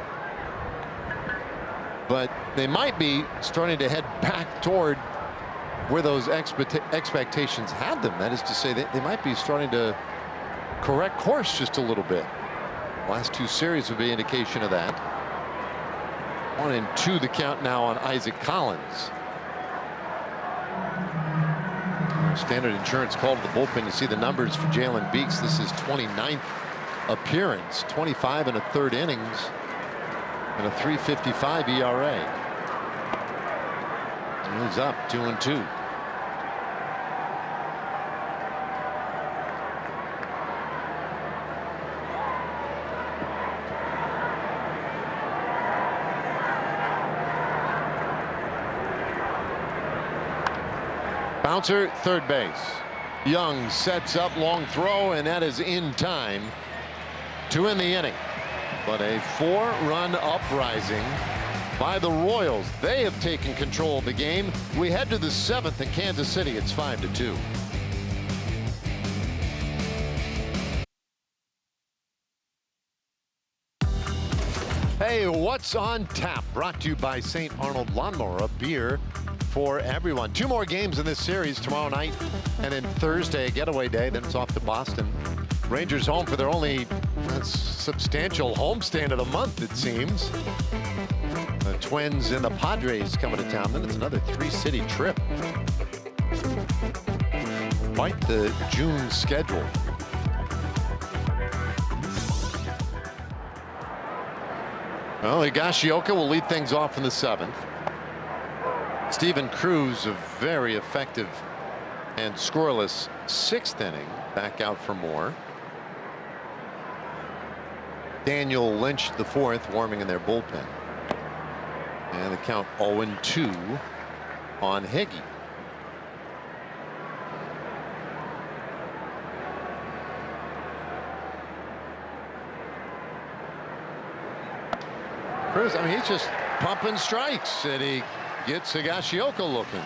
But they might be starting to head back toward where those expectations had them. That is to say, they might be starting to correct course just a little bit. Last 2 series would be an indication of that. 1-2 the count now on Isaac Collins. Standard Insurance called to the bullpen. You see the numbers for Jalen Beeks. This is 29th appearance, 25 and a third innings, and a 3.55 ERA. And he's up 2-2. Bouncer, third base. Young sets up, long throw, and that is in time to end the inning. But a 4-run uprising by the Royals. They have taken control of the game. We head to the 7th in Kansas City. It's 5-2. Hey, what's on tap? Brought to you by St. Arnold Lawnmower, a beer for everyone. 2 more games in this series tomorrow night and then Thursday, a getaway day. Then it's off to Boston. Rangers home for their only substantial homestand of the month, it seems. The Twins and the Padres coming to town. Then it's another 3-city trip. Quite the June schedule. Well, Higashioka will lead things off in the 7th. Steven Cruz, a very effective and scoreless 6th inning, back out for more. Daniel Lynch, the 4th, warming in their bullpen. And the count 0-2 on Higgy. Cruz, I mean, he's just pumping strikes, and he gets Higashioka looking.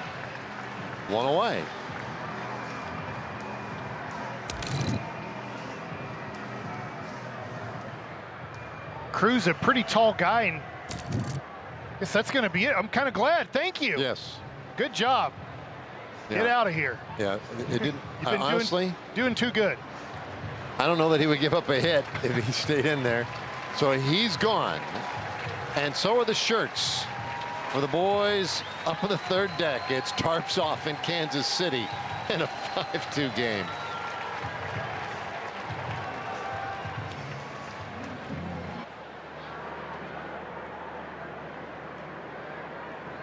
1 away. Cruz, a pretty tall guy, and I guess that's going to be it. I'm kind of glad. Thank you. Yes. Good job. Yeah. Get out of here. Yeah, it didn't. You've been honestly, doing too good. I don't know that he would give up a hit if he stayed in there. So he's gone. And so are the shirts for the boys up on the 3rd deck. It's tarps off in Kansas City in a 5-2 game.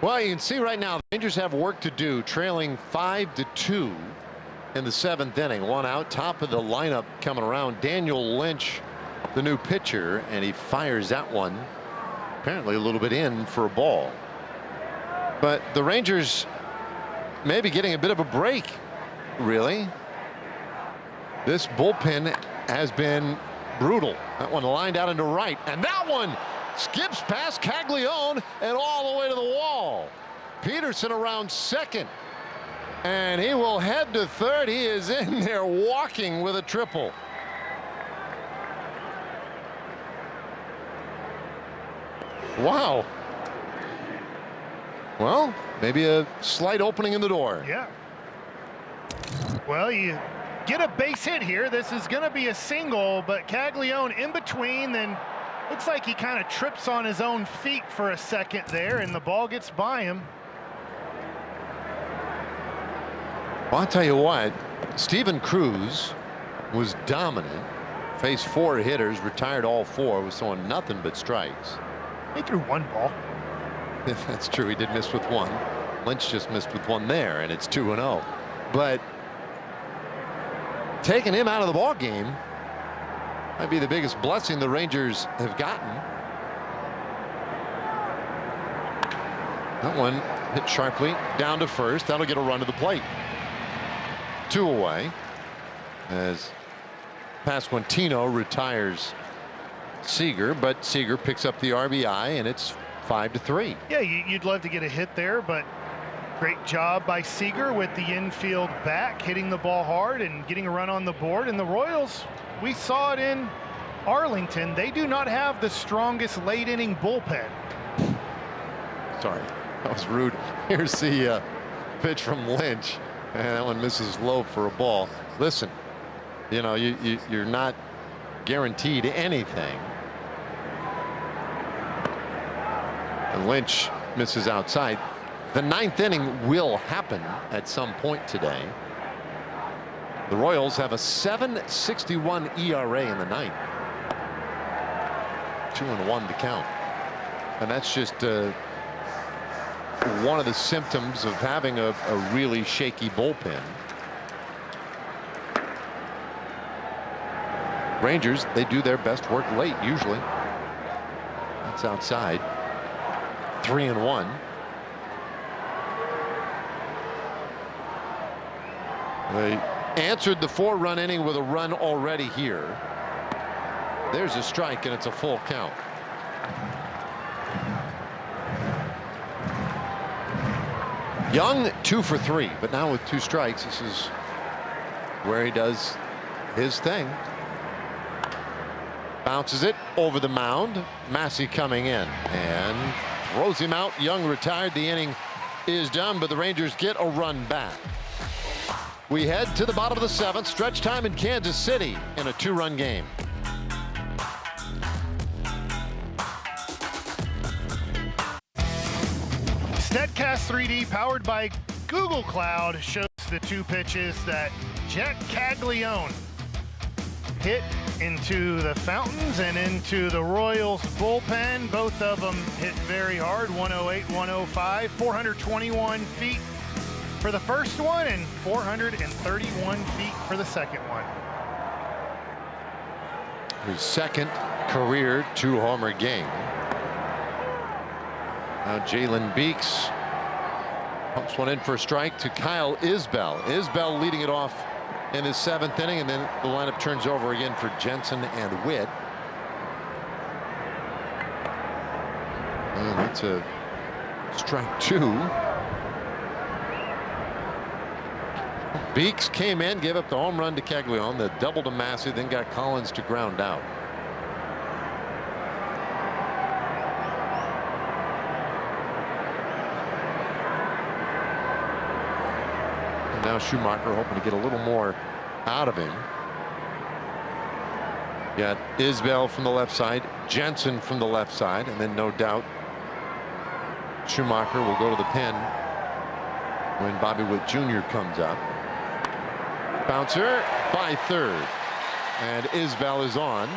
Well, you can see right now the Rangers have work to do, trailing 5-2 in the 7th inning. 1 out, top of the lineup coming around. Daniel Lynch, the new pitcher, and he fires that one apparently a little bit in for a ball. But the Rangers may be getting a bit of a break, really. This bullpen has been brutal. That one lined out into right, and that one skips past Caglione and all the way to the wall. Peterson around 2nd, and he will head to 3rd. He is in there walking with a triple. Wow. Well, maybe a slight opening in the door. Yeah. Well, you get a base hit here. This is going to be a single, but Caglione in between, then looks like he kind of trips on his own feet for a second there, and the ball gets by him. Well, I'll tell you what, Steven Cruz was dominant. Faced 4 hitters, retired all 4, was throwing nothing but strikes. He threw 1 ball. That's true. He did miss with 1. Lynch just missed with 1 there, and it's 2-0. But taking him out of the ball game might be the biggest blessing the Rangers have gotten. That one hit sharply down to 1st. That'll get a run to the plate. 2 away. as Pasquantino retires Seager, but Seager picks up the RBI, and it's 5-3. Yeah, you'd love to get a hit there, but great job by Seager with the infield back, hitting the ball hard and getting a run on the board. And the Royals, we saw it in Arlington, they do not have the strongest late inning bullpen. Sorry, that was rude. Here's the pitch from Lynch, and that one misses low for a ball. Listen, you know, you're not guaranteed anything. And Lynch misses outside. The ninth inning will happen at some point today. The Royals have a 7.61 ERA in the ninth. 2-1 to count. And that's just one of the symptoms of having a really shaky bullpen. Rangers, they do their best work late usually. That's outside. 3-1. They answered the 4-run inning with a run already here. There's a strike, and it's a full count. Young 2 for 3, but now with 2 strikes, this is where he does his thing. Bounces it over the mound. Massey coming in and throws him out. Young retired. The inning is done, but the Rangers get a run back. We head to the bottom of the 7th. Stretch time in Kansas City in a 2-run game. Statcast 3D, powered by Google Cloud, shows the 2 pitches that Jack Caglione hit into the fountains and into the Royals bullpen. Both of them hit very hard, 108, 105, 421 feet for the first one and 431 feet for the second one. His second career 2-homer game. Now Jalen Beeks pumps one in for a strike to Kyle Isbell. Isbell leading it off in the 7th inning, and then the lineup turns over again for Jensen and Witt. And that's a strike 2. Beeks came in, gave up the home run to Caglione, the double to Massey, then got Collins to ground out. Now Schumacher hoping to get a little more out of him. Got Isbell from the left side, Jensen from the left side, and then no doubt Schumacher will go to the pen when Bobby Witt Jr. comes up. Bouncer by third, and Isbell is on.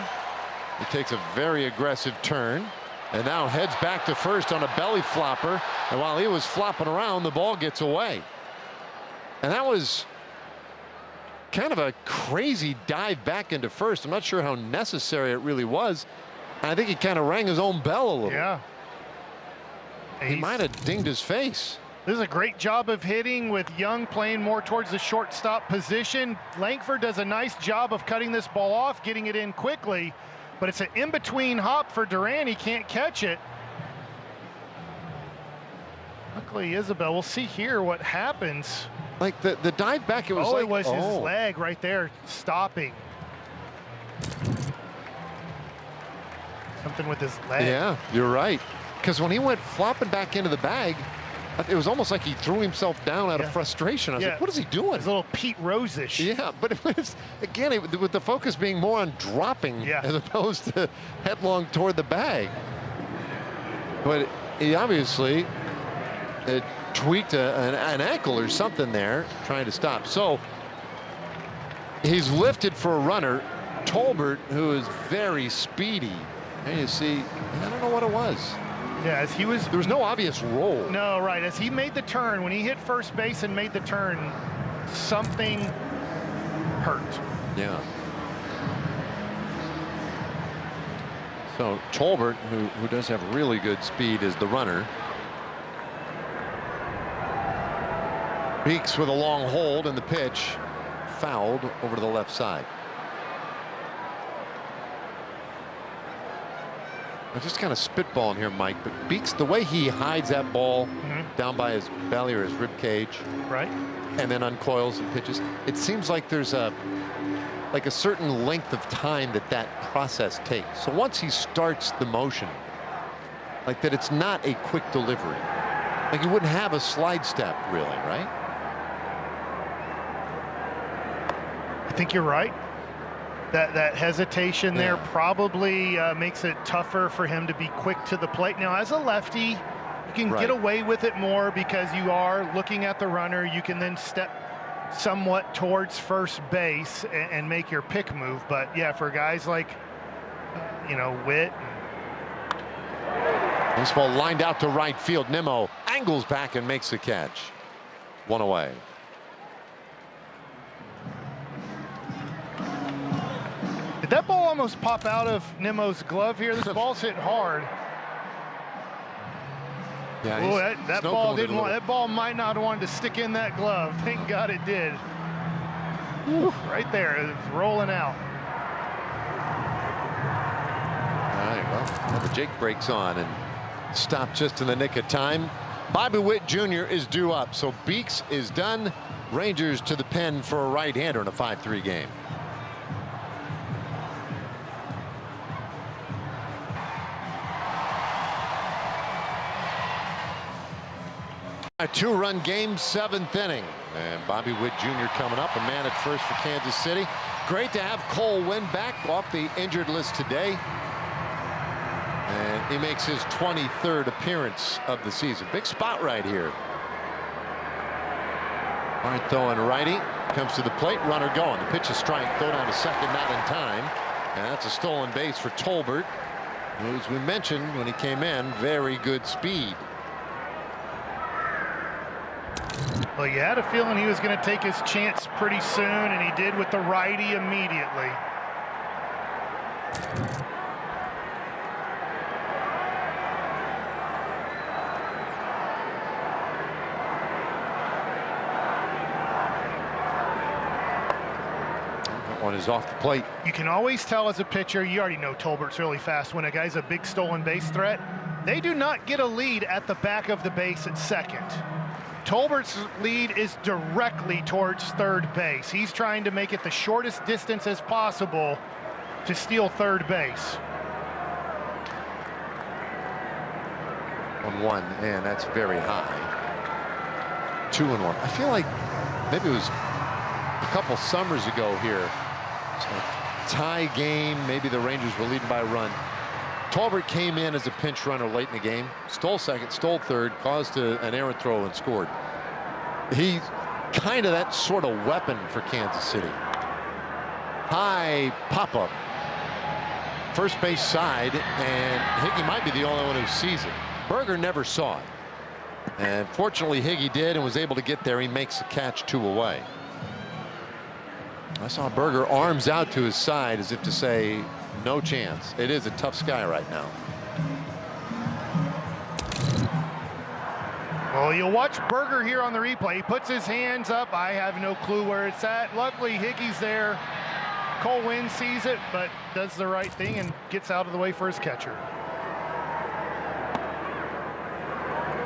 He takes a very aggressive turn and now heads back to first on a belly flopper, and while he was flopping around, the ball gets away. And that was kind of a crazy dive back into first. I'm not sure how necessary it really was. I think he kind of rang his own bell a little. Yeah. He might have dinged his face. This is a great job of hitting with Young playing more towards the shortstop position. Langford does a nice job of cutting this ball off, getting it in quickly, but it's an in-between hop for Duran. He can't catch it. Luckily, Isabel, we'll see here what happens. Like the dive back, it was like, it was his leg right there stopping. Something with his leg. Yeah, you're right. Because when he went flopping back into the bag, it was almost like he threw himself down out of frustration. I was like, what is he doing? It's a little Pete Rose-ish. Yeah, but it was, again, with the focus being more on dropping as opposed to headlong toward the bag. But he obviously tweaked an ankle or something there trying to stop. So he's lifted for a runner. Tolbert, who is very speedy. And you see, I don't know what it was. Yeah, as he was... There was no obvious roll. No, right. As he made the turn, when he hit first base and made the turn, something hurt. Yeah. So Tolbert, who does have really good speed, is the runner. Beeks with a long hold in the pitch. fouled over to the left side. I'm just kind of spitballing here, Mike, but Beeks, the way he hides that ball down by his belly or his rib cage, right, and then uncoils and pitches, it seems like there's a certain length of time that process takes. So once he starts the motion, like that, it's not a quick delivery. Like you wouldn't have a slide step, really, right? I think you're right. That hesitation there probably makes it tougher for him to be quick to the plate. Now, as a lefty, you can get away with it more because you are looking at the runner. You can then step somewhat towards first base and make your pick move. But yeah, for guys like, Witt. This ball lined out to right field. Nimmo angles back and makes the catch. One away. Did that ball almost pop out of Nimmo's glove here? This ball's hit hard. Yeah, that ball didn't want. That ball might not have wanted to stick in that glove. Thank God it did. Whew, right there, it was rolling out. All right, well, the Jake breaks on and stopped just in the nick of time. Bobby Witt Jr. is due up, so Beeks is done. Rangers to the pen for a right-hander in a 5-3 game. A 2-run game, 7th inning, and Bobby Witt Jr. coming up, a man at first for Kansas City. Great to have Cole Winn back off the injured list today, and he makes his 23rd appearance of the season. Big spot right here. Hard throwing righty, comes to the plate, runner going. The pitch is strike, throw down to second, not in time, and that's a stolen base for Tolbert, who, as we mentioned when he came in, very good speed. Well, you had a feeling he was going to take his chance pretty soon, and he did with the righty immediately. That one is off the plate. You can always tell as a pitcher, you already know Tolbert's really fast, when a guy's a big stolen base threat. They do not get a lead at the back of the base at second. Tolbert's lead is directly towards third base. He's trying to make it the shortest distance as possible to steal third base. 1-1, and that's very high. 2-1. I feel like maybe it was a couple summers ago here. It's a tie game. Maybe the Rangers were leading by a run. Tolbert came in as a pinch runner late in the game, stole second, stole third, caused an errant throw and scored. He's kind of that sort of weapon for Kansas City. High pop-up, first base side, and Higgy might be the only one who sees it. Berger never saw it, and fortunately Higgy did and was able to get there. He makes the catch, 2 away. I saw Berger arms out to his side as if to say, no chance. It is a tough sky right now. Well, you'll watch Berger here on the replay. He puts his hands up. I have no clue where it's at. Luckily, Higgy's there. Cole Winn sees it, but does the right thing and gets out of the way for his catcher.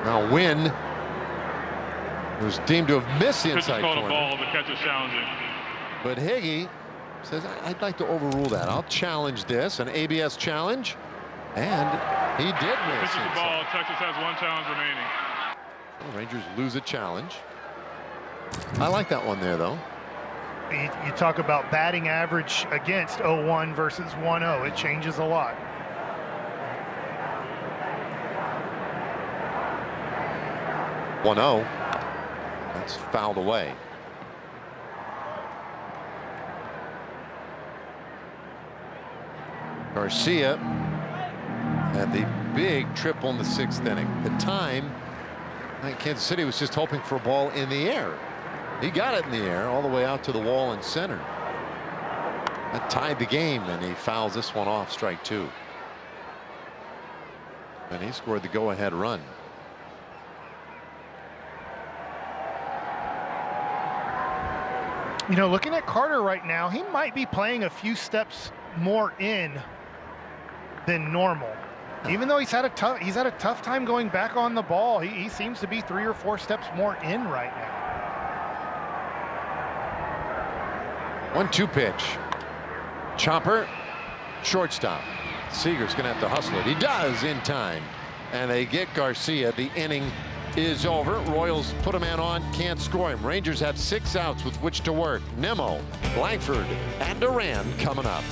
Now Winn was deemed to have missed the Pitch is inside called corner. a ball. The catch is challenging. But Higgy says, I'd like to overrule that. I'll challenge this, an ABS challenge, and he did miss. Pitch is the ball. Texas has 1 challenge remaining. The Rangers lose a challenge. I like that one there, though. You talk about batting average against 0-1 versus 1-0. It changes a lot. (1-0). That's fouled away. Garcia had the big triple in the 6th inning. The time, I think Kansas City was just hoping for a ball in the air. He got it in the air all the way out to the wall and center. That tied the game, and he fouls this one off, strike 2. And he scored the go-ahead run. You know, looking at Carter right now, he might be playing a few steps more in than normal. Even though he's had a tough time going back on the ball, he seems to be 3 or 4 steps more in right now. 1-2 pitch. Chopper, shortstop. Seager's going to have to hustle it. He does in time. And they get Garcia. The inning is over. Royals put a man on, can't score him. Rangers have 6 outs with which to work. Nimmo, Langford, and Duran coming up.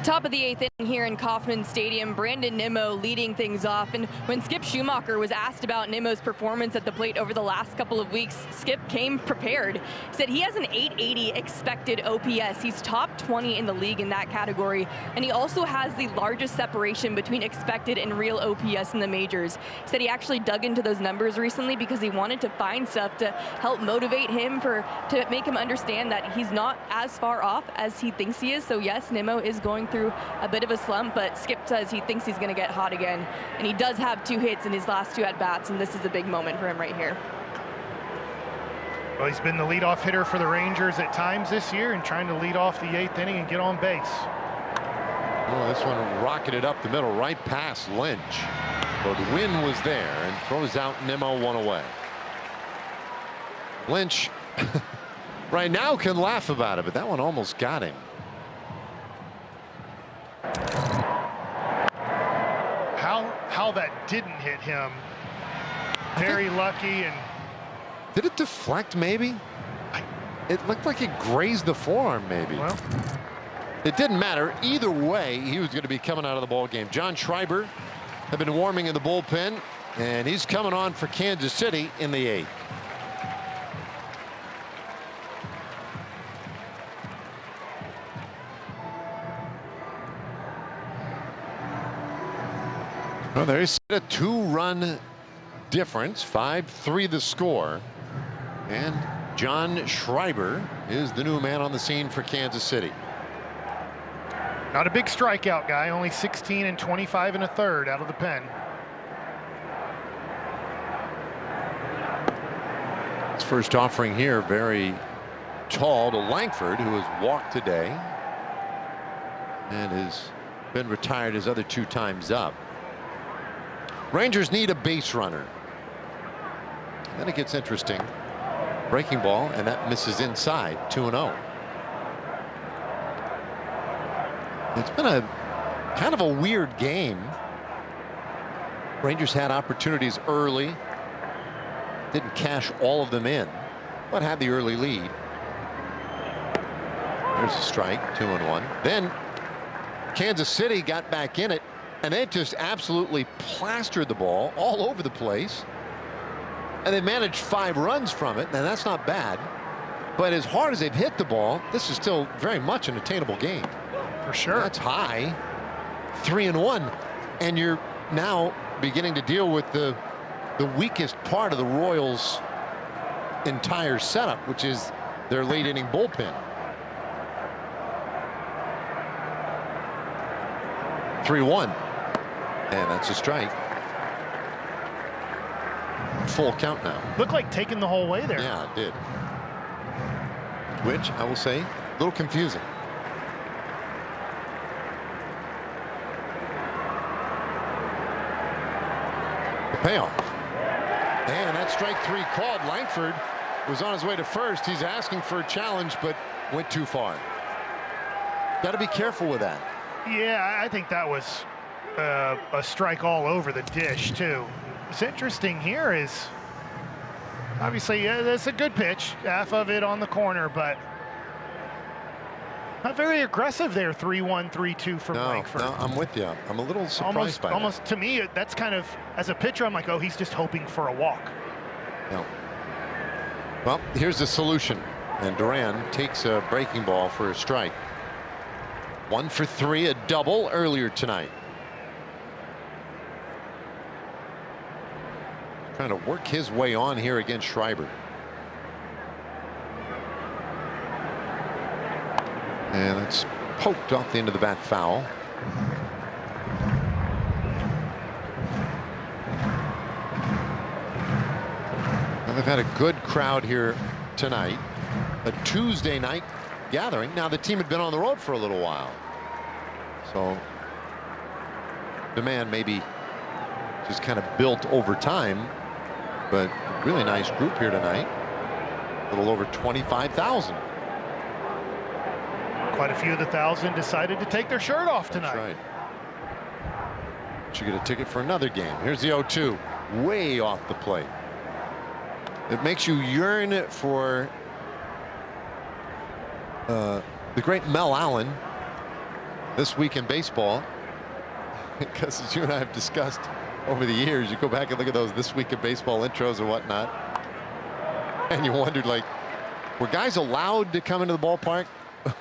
Top of the 8th inning here in Kauffman Stadium. Brandon Nimmo leading things off. And when Skip Schumacher was asked about Nimmo's performance at the plate over the last couple of weeks, Skip came prepared. He said he has an 880 expected OPS. He's top 20 in the league in that category. And he also has the largest separation between expected and real OPS in the majors. He said he actually dug into those numbers recently because he wanted to find stuff to help motivate him, to make him understand that he's not as far off as he thinks he is. So yes, Nimmo is going through a bit of a slump, but Skip says he thinks he's going to get hot again. And he does have 2 hits in his last 2 at-bats, and this is a big moment for him right here. Well, he's been the leadoff hitter for the Rangers at times this year and trying to lead off the 8th inning and get on base. Oh, this one rocketed up the middle right past Lynch. But Wynn was there and throws out Nimmo, 1 away. Lynch right now can laugh about it, but that one almost got him. How that didn't hit him. Very lucky. And did it deflect maybe? It looked like it grazed the forearm maybe. Well, it didn't matter. Either way, he was going to be coming out of the ball game. John Schreiber had been warming in the bullpen, and he's coming on for Kansas City in the 8th. Well, there's a 2-run difference, 5-3 the score, and John Schreiber is the new man on the scene for Kansas City. Not a big strikeout guy, only 16 and 25 1/3 out of the pen. His first offering here, very tall, to Langford, who has walked today and has been retired his other 2 times up. Rangers need a base runner. Then it gets interesting. Breaking ball, and that misses inside. 2-0. It's been a kind of a weird game. Rangers had opportunities early. Didn't cash all of them in, but had the early lead. There's a strike, 2-1. Then Kansas City got back in it, and they just absolutely plastered the ball all over the place. And they managed 5 runs from it, and that's not bad. But as hard as they've hit the ball, this is still very much an attainable game. For sure. That's high. 3-1. And you're now beginning to deal with the weakest part of the Royals' entire setup, which is their late inning bullpen. 3-1. And that's a strike. Full count now. Looked like taking the whole way there. Yeah, it did. Which, I will say, a little confusing. The payoff. And that strike 3 called. Langford was on his way to first. He's asking for a challenge, but went too far. Got to be careful with that. Yeah, I think that was a strike all over the dish, too. What's interesting here is, obviously, that's a good pitch, half of it on the corner, but not very aggressive there. 3-1, 3-2 from Langford. No, I'm with you. I'm a little surprised by that. Almost to me, that's kind of, as a pitcher, I'm like, oh, he's just hoping for a walk. No. Well, here's the solution, and Duran takes a breaking ball for a strike. 1 for 3, a double earlier tonight. Trying to work his way on here against Schreiber. And it's poked off the end of the bat, foul. And they've had a good crowd here tonight. A Tuesday night gathering. Now the team had been on the road for a little while, so demand maybe just kind of built over time, but really nice group here tonight. A little over 25,000. Quite a few of the 1,000 decided to take their shirt off tonight. That's right. You get a ticket for another game. Here's the 0-2, way off the plate. It makes you yearn for the great Mel Allen this week in baseball, because as you and I have discussed over the years, you go back and look at those This Week in Baseball intros and whatnot, and you wondered, like, were guys allowed to come into the ballpark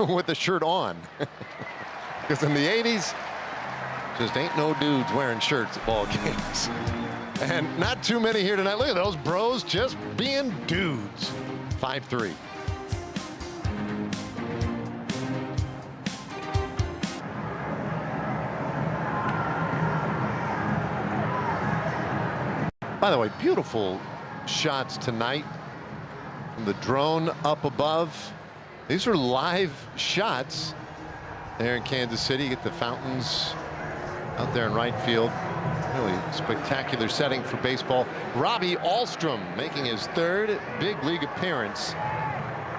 with the shirt on? Because in the 80s, just ain't no dudes wearing shirts at ball games. And not too many here tonight. Look at those bros just being dudes. 5-3. By the way, beautiful shots tonight from the drone up above. These are live shots there in Kansas City. You get the fountains out there in right field. Really spectacular setting for baseball. Robbie Ahlstrom making his third big league appearance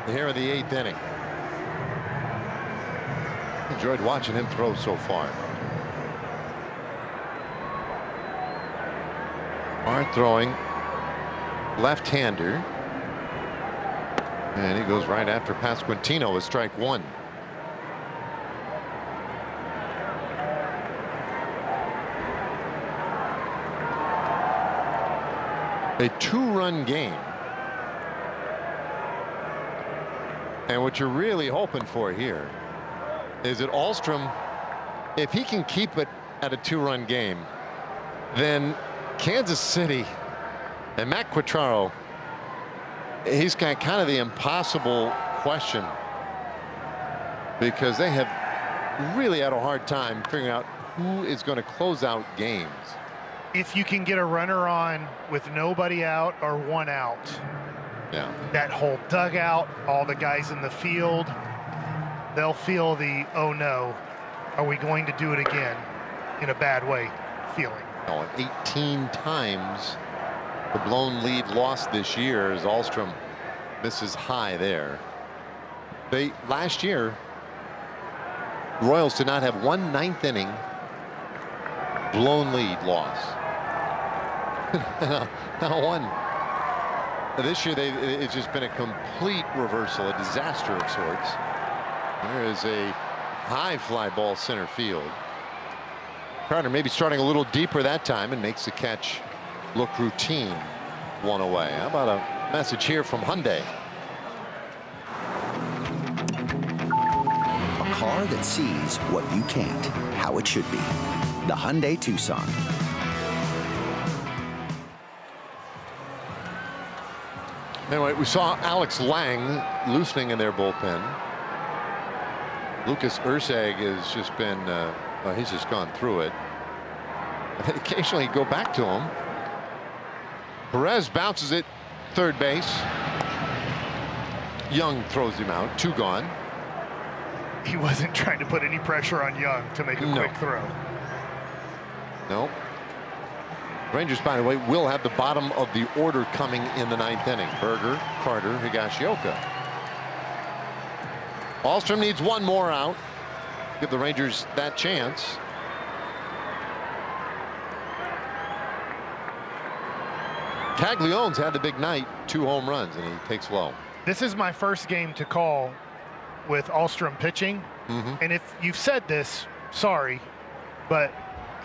here in the 8th inning. Enjoyed watching him throw so far. Hard throwing left-hander, and he goes right after Pasquantino with strike one. A 2-run game, and what you're really hoping for here is that Ahlstrom, if he can keep it at a 2-run game, then Kansas City and Matt Quatraro, he's got kind of the impossible question, because they have really had a hard time figuring out who is going to close out games. If you can get a runner on with nobody out or one out, yeah, that whole dugout, all the guys in the field, they'll feel the, oh no, are we going to do it again in a bad way feeling. 18 times the blown lead lost this year as Ahlstrom misses high there. Last year, Royals did not have one 9th inning blown lead loss. Not one. This year it's just been a complete reversal, a disaster of sorts. There is a high fly ball center field. Carter maybe starting a little deeper that time and makes the catch look routine. One away. How about a message here from Hyundai? A car that sees what you can't, how it should be. The Hyundai Tucson. Anyway, we saw Alex Lang loosening in their bullpen. Lucas Ursag has just been, he's just gone through it. And occasionally go back to him. Perez bounces it third base. Young throws him out. 2 gone. He wasn't trying to put any pressure on Young to make a quick throw. No. Rangers, by the way, will have the bottom of the order coming in the 9th inning. Berger, Carter, Higashioka. Ahlstrom needs one more out. Give the Rangers that chance. Caglione's had the big night, 2 home runs, and he takes low. This is my first game to call with Ahlstrom pitching. And if you've said this, sorry, but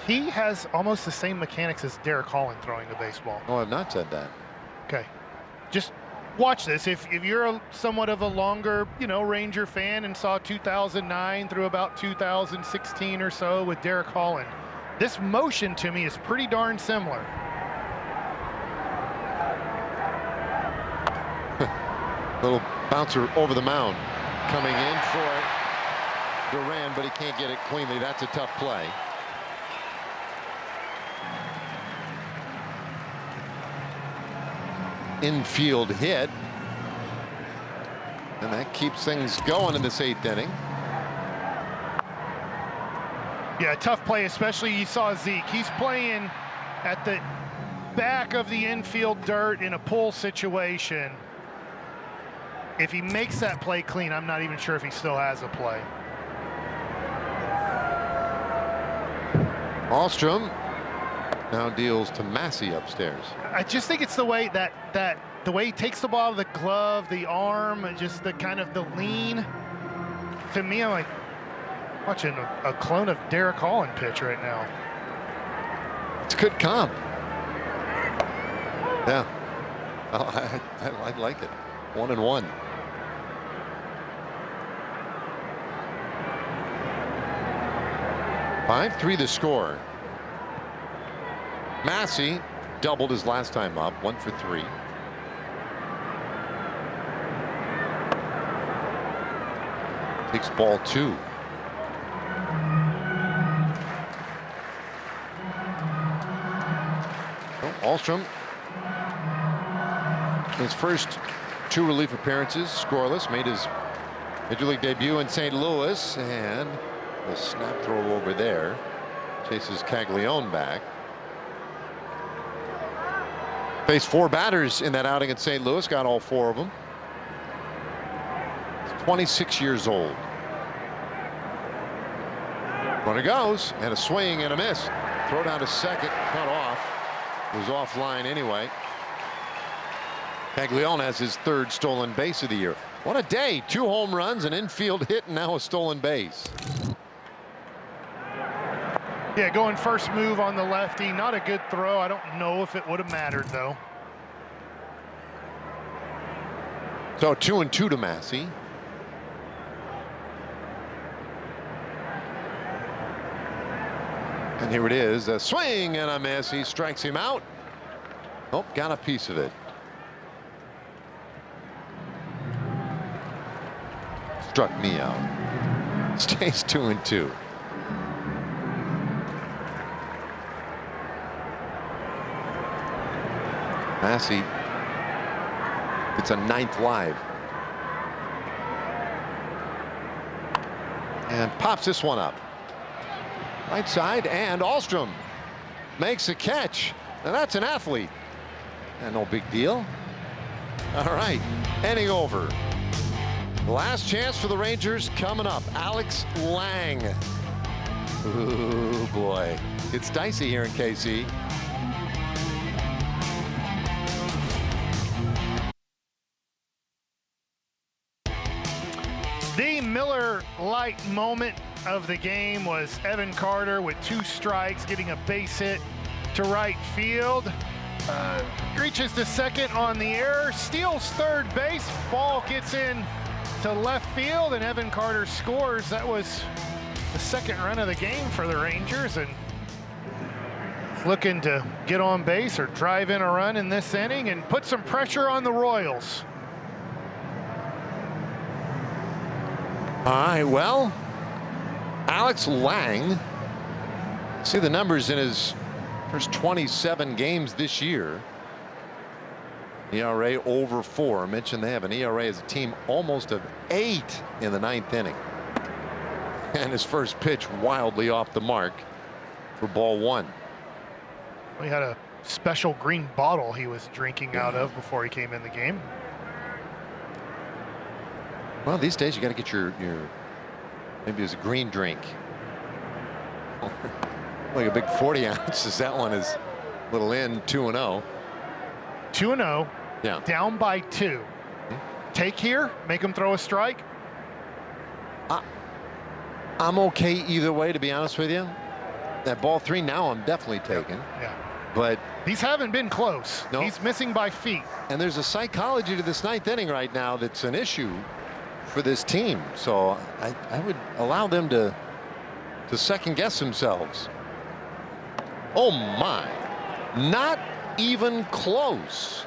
he has almost the same mechanics as Derek Holland throwing the baseball. Oh, I've not said that. Okay. Just watch this. If you're somewhat of a longer, Ranger fan and saw 2009 through about 2016 or so with Derek Holland, this motion to me is pretty darn similar. Little bouncer over the mound. Coming in for Duran, but he can't get it cleanly. That's a tough play. infield hit. And that keeps things going in this 8th inning. Yeah, tough play, especially you saw Zeke. He's playing at the back of the infield dirt in a pull situation. If he makes that play clean, I'm not even sure if he still has a play. Alstrom now deals to Massey upstairs. I just think it's the way the way he takes the ball, the glove, the arm, just the kind of the lean. To me, I'm like watching a clone of Derek Holland pitch right now. It's a good comp. Yeah, I like it. 1-1. (5-3) the score. Massey doubled his last time up, 1 for 3. Takes ball 2. Alstrom, his first 2 relief appearances scoreless, made his Major League debut in St. Louis, and the snap throw over there chases Caglione back. Faced 4 batters in that outing at St. Louis, got all 4 of them. He's 26 years old. Runner goes, and a swing and a miss. Throw down to second, cut off. Was offline anyway. Caglione has his 3rd stolen base of the year. What a day. 2 home runs, an infield hit, and now a stolen base. Yeah, going first move on the lefty. Not a good throw. I don't know if it would have mattered, though. So 2-2 to Massey. And here it is, a swing and a miss. He strikes him out. Oh, got a piece of it. Struck me out. Stays 2-2. Massey, it's a 9th live. And pops this one up. Right side, and Alstrom makes a catch. Now that's an athlete. And no big deal. All right, inning over. Last chance for the Rangers coming up. Alex Lang. Ooh, boy. It's dicey here in KC. The Miller Lite moment of the game was Evan Carter with 2 strikes, getting a base hit to right field. Reaches to second on the error, steals third base, ball gets in to left field, and Evan Carter scores. That was the 2nd run of the game for the Rangers, and looking to get on base or drive in a run in this inning and put some pressure on the Royals. All right, well, Alex Lang, see the numbers in his first 27 games this year. ERA over 4. I mentioned they have an ERA as a team almost of 8 in the 9th inning. And his first pitch wildly off the mark for ball 1. We had a special green bottle he was drinking out of before he came in the game. Well, these days you got to get your maybe it's a green drink. Like a big 40 ounces. That one is a little in. 2-0. 2-0. Yeah. Down by 2. Take here, make him throw a strike. I'm okay either way, to be honest with you. That ball 3 now I'm definitely taking. Yeah. But these haven't been close. No. He's missing by feet. And there's a psychology to this 9th inning right now that's an issue for this team. So I would allow them to second guess themselves. Oh my, not even close.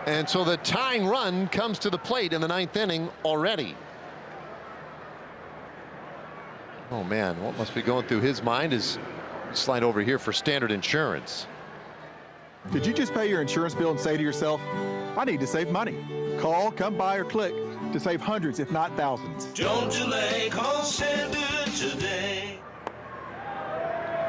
And so the tying run comes to the plate in the 9th inning already. Oh man, what must be going through his mind is slide over here for Standard Insurance. Did you just pay your insurance bill and say to yourself, I need to save money. Call, come by, or click to save hundreds, if not thousands. Don't delay, call Standard today.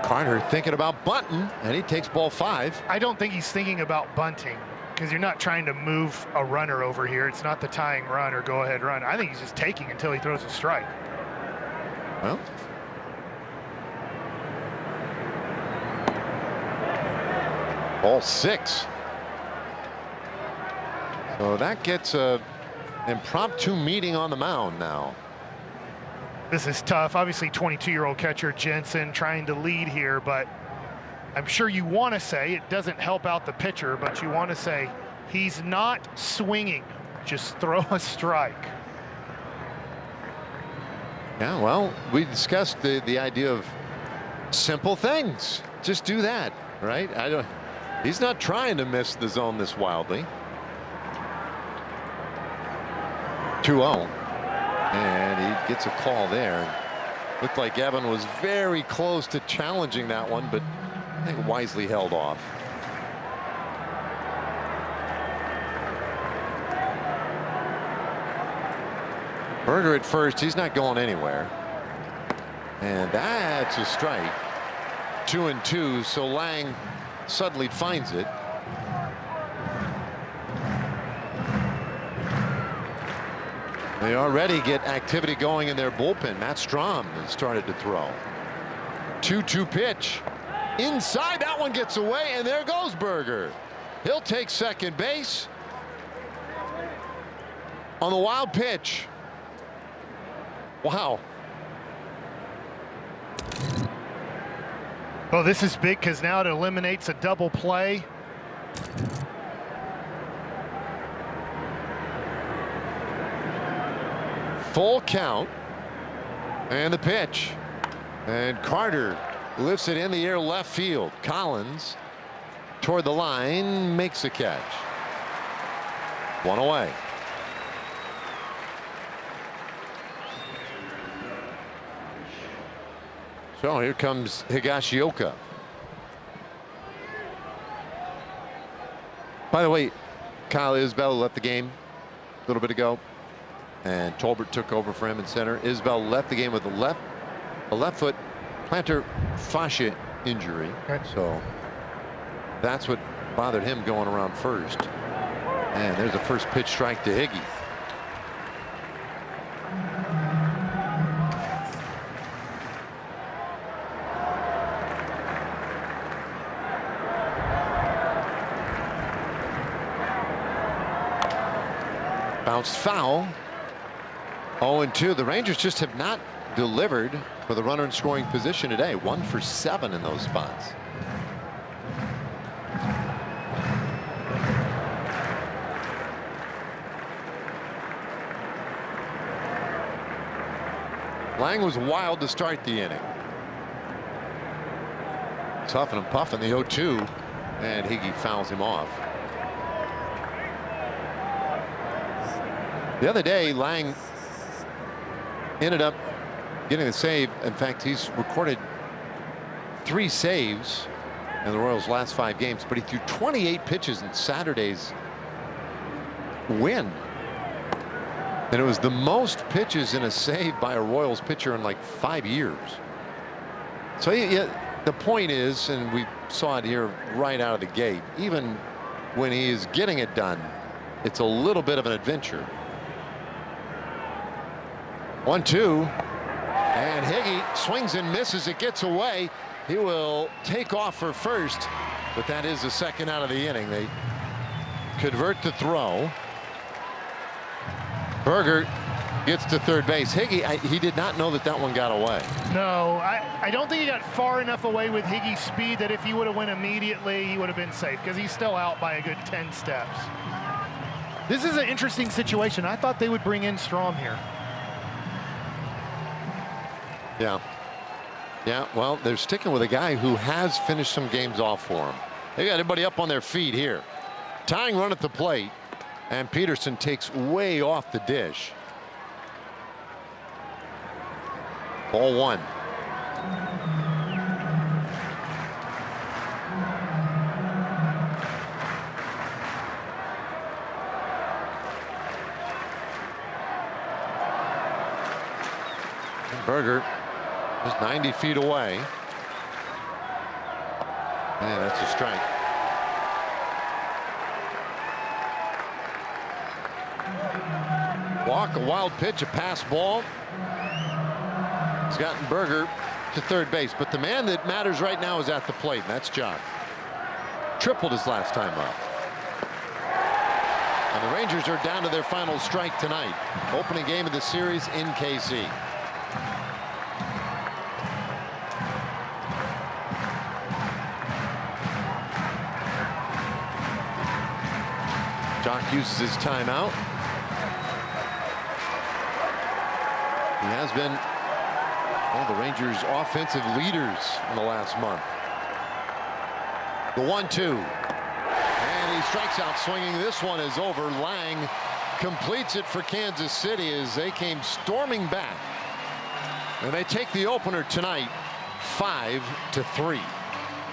Carter thinking about bunting, and he takes ball 5. I don't think he's thinking about bunting because you're not trying to move a runner over here. It's not the tying run or go-ahead run. I think he's just taking until he throws a strike. Well, ball 6. So that gets a impromptu meeting on the mound now. This is tough. Obviously, 22-year-old catcher Jensen trying to lead here, but I'm sure you want to say it doesn't help out the pitcher, but you want to say he's not swinging. Just throw a strike. Yeah, well, we discussed the idea of simple things. Just do that, right? He's not trying to miss the zone this wildly. 2-0. And he gets a call there. Looked like Evan was very close to challenging that one, but I think wisely held off. Berger at first, he's not going anywhere. And that's a strike. 2-2, so Lang suddenly finds it. They already get activity going in their bullpen. Matt Strom has started to throw. 2-2 pitch. Inside, that one gets away, and there goes Berger. He'll take second base on the wild pitch. Wow. Well, this is big because now it eliminates a double play. Full count. And the pitch. And Carter lifts it in the air left field. Collins toward the line makes a catch. One away. So here comes Higashioka. By the way, Kyle Isbell left the game a little bit ago, and Tolbert took over for him in center. Isbell left the game with a left foot plantar fascia injury. Okay. So that's what bothered him going around first. And there's a first pitch strike to Higgy. Bounced foul. 0-2. The Rangers just have not delivered with a runner in scoring position today. 1 for 7 in those spots. Lang was wild to start the inning. Huffing and puffing the 0-2, and Higgy fouls him off. The other day, Lang ended up getting the save. In fact, he's recorded 3 saves in the Royals' last 5 games, but he threw 28 pitches in Saturday's win. And it was the most pitches in a save by a Royals pitcher in like 5 years. So the point is, and we saw it here right out of the gate, even when he is getting it done, it's a little bit of an adventure. 1-2, and Higgy swings and misses. It gets away. He will take off for first, but that is the second out of the inning. They convert the throw. Berger gets to third base. Higgy, he did not know that one got away. No, I don't think he got far enough away with Higgy's speed that if he would have went immediately, he would have been safe, because he's still out by a good 10 steps. This is an interesting situation. I thought they would bring in Strom here. Yeah, well, they're sticking with a guy who has finished some games off for him. They got everybody up on their feet here. Tying run at the plate, and Peterson takes way off the dish. Ball 1. Berger is 90 feet away. Man, that's a strike. Walk, a wild pitch, a pass ball. He's gotten Berger to third base, but the man that matters right now is at the plate, and that's John. Tripled his last time up. And the Rangers are down to their final strike tonight. Opening game of the series in KC. Jock uses his timeout. He has been one of the Rangers' offensive leaders in the last month. The 1-2. And he strikes out swinging. This one is over. Lang completes it for Kansas City as they came storming back. And they take the opener tonight 5-3.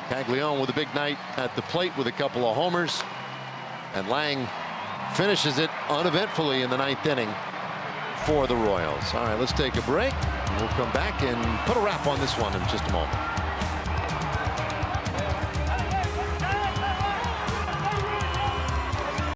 Caglione with a big night at the plate with a couple of homers. And Lang finishes it uneventfully in the ninth inning for the Royals. All right, let's take a break. We'll come back and put a wrap on this one in just a moment.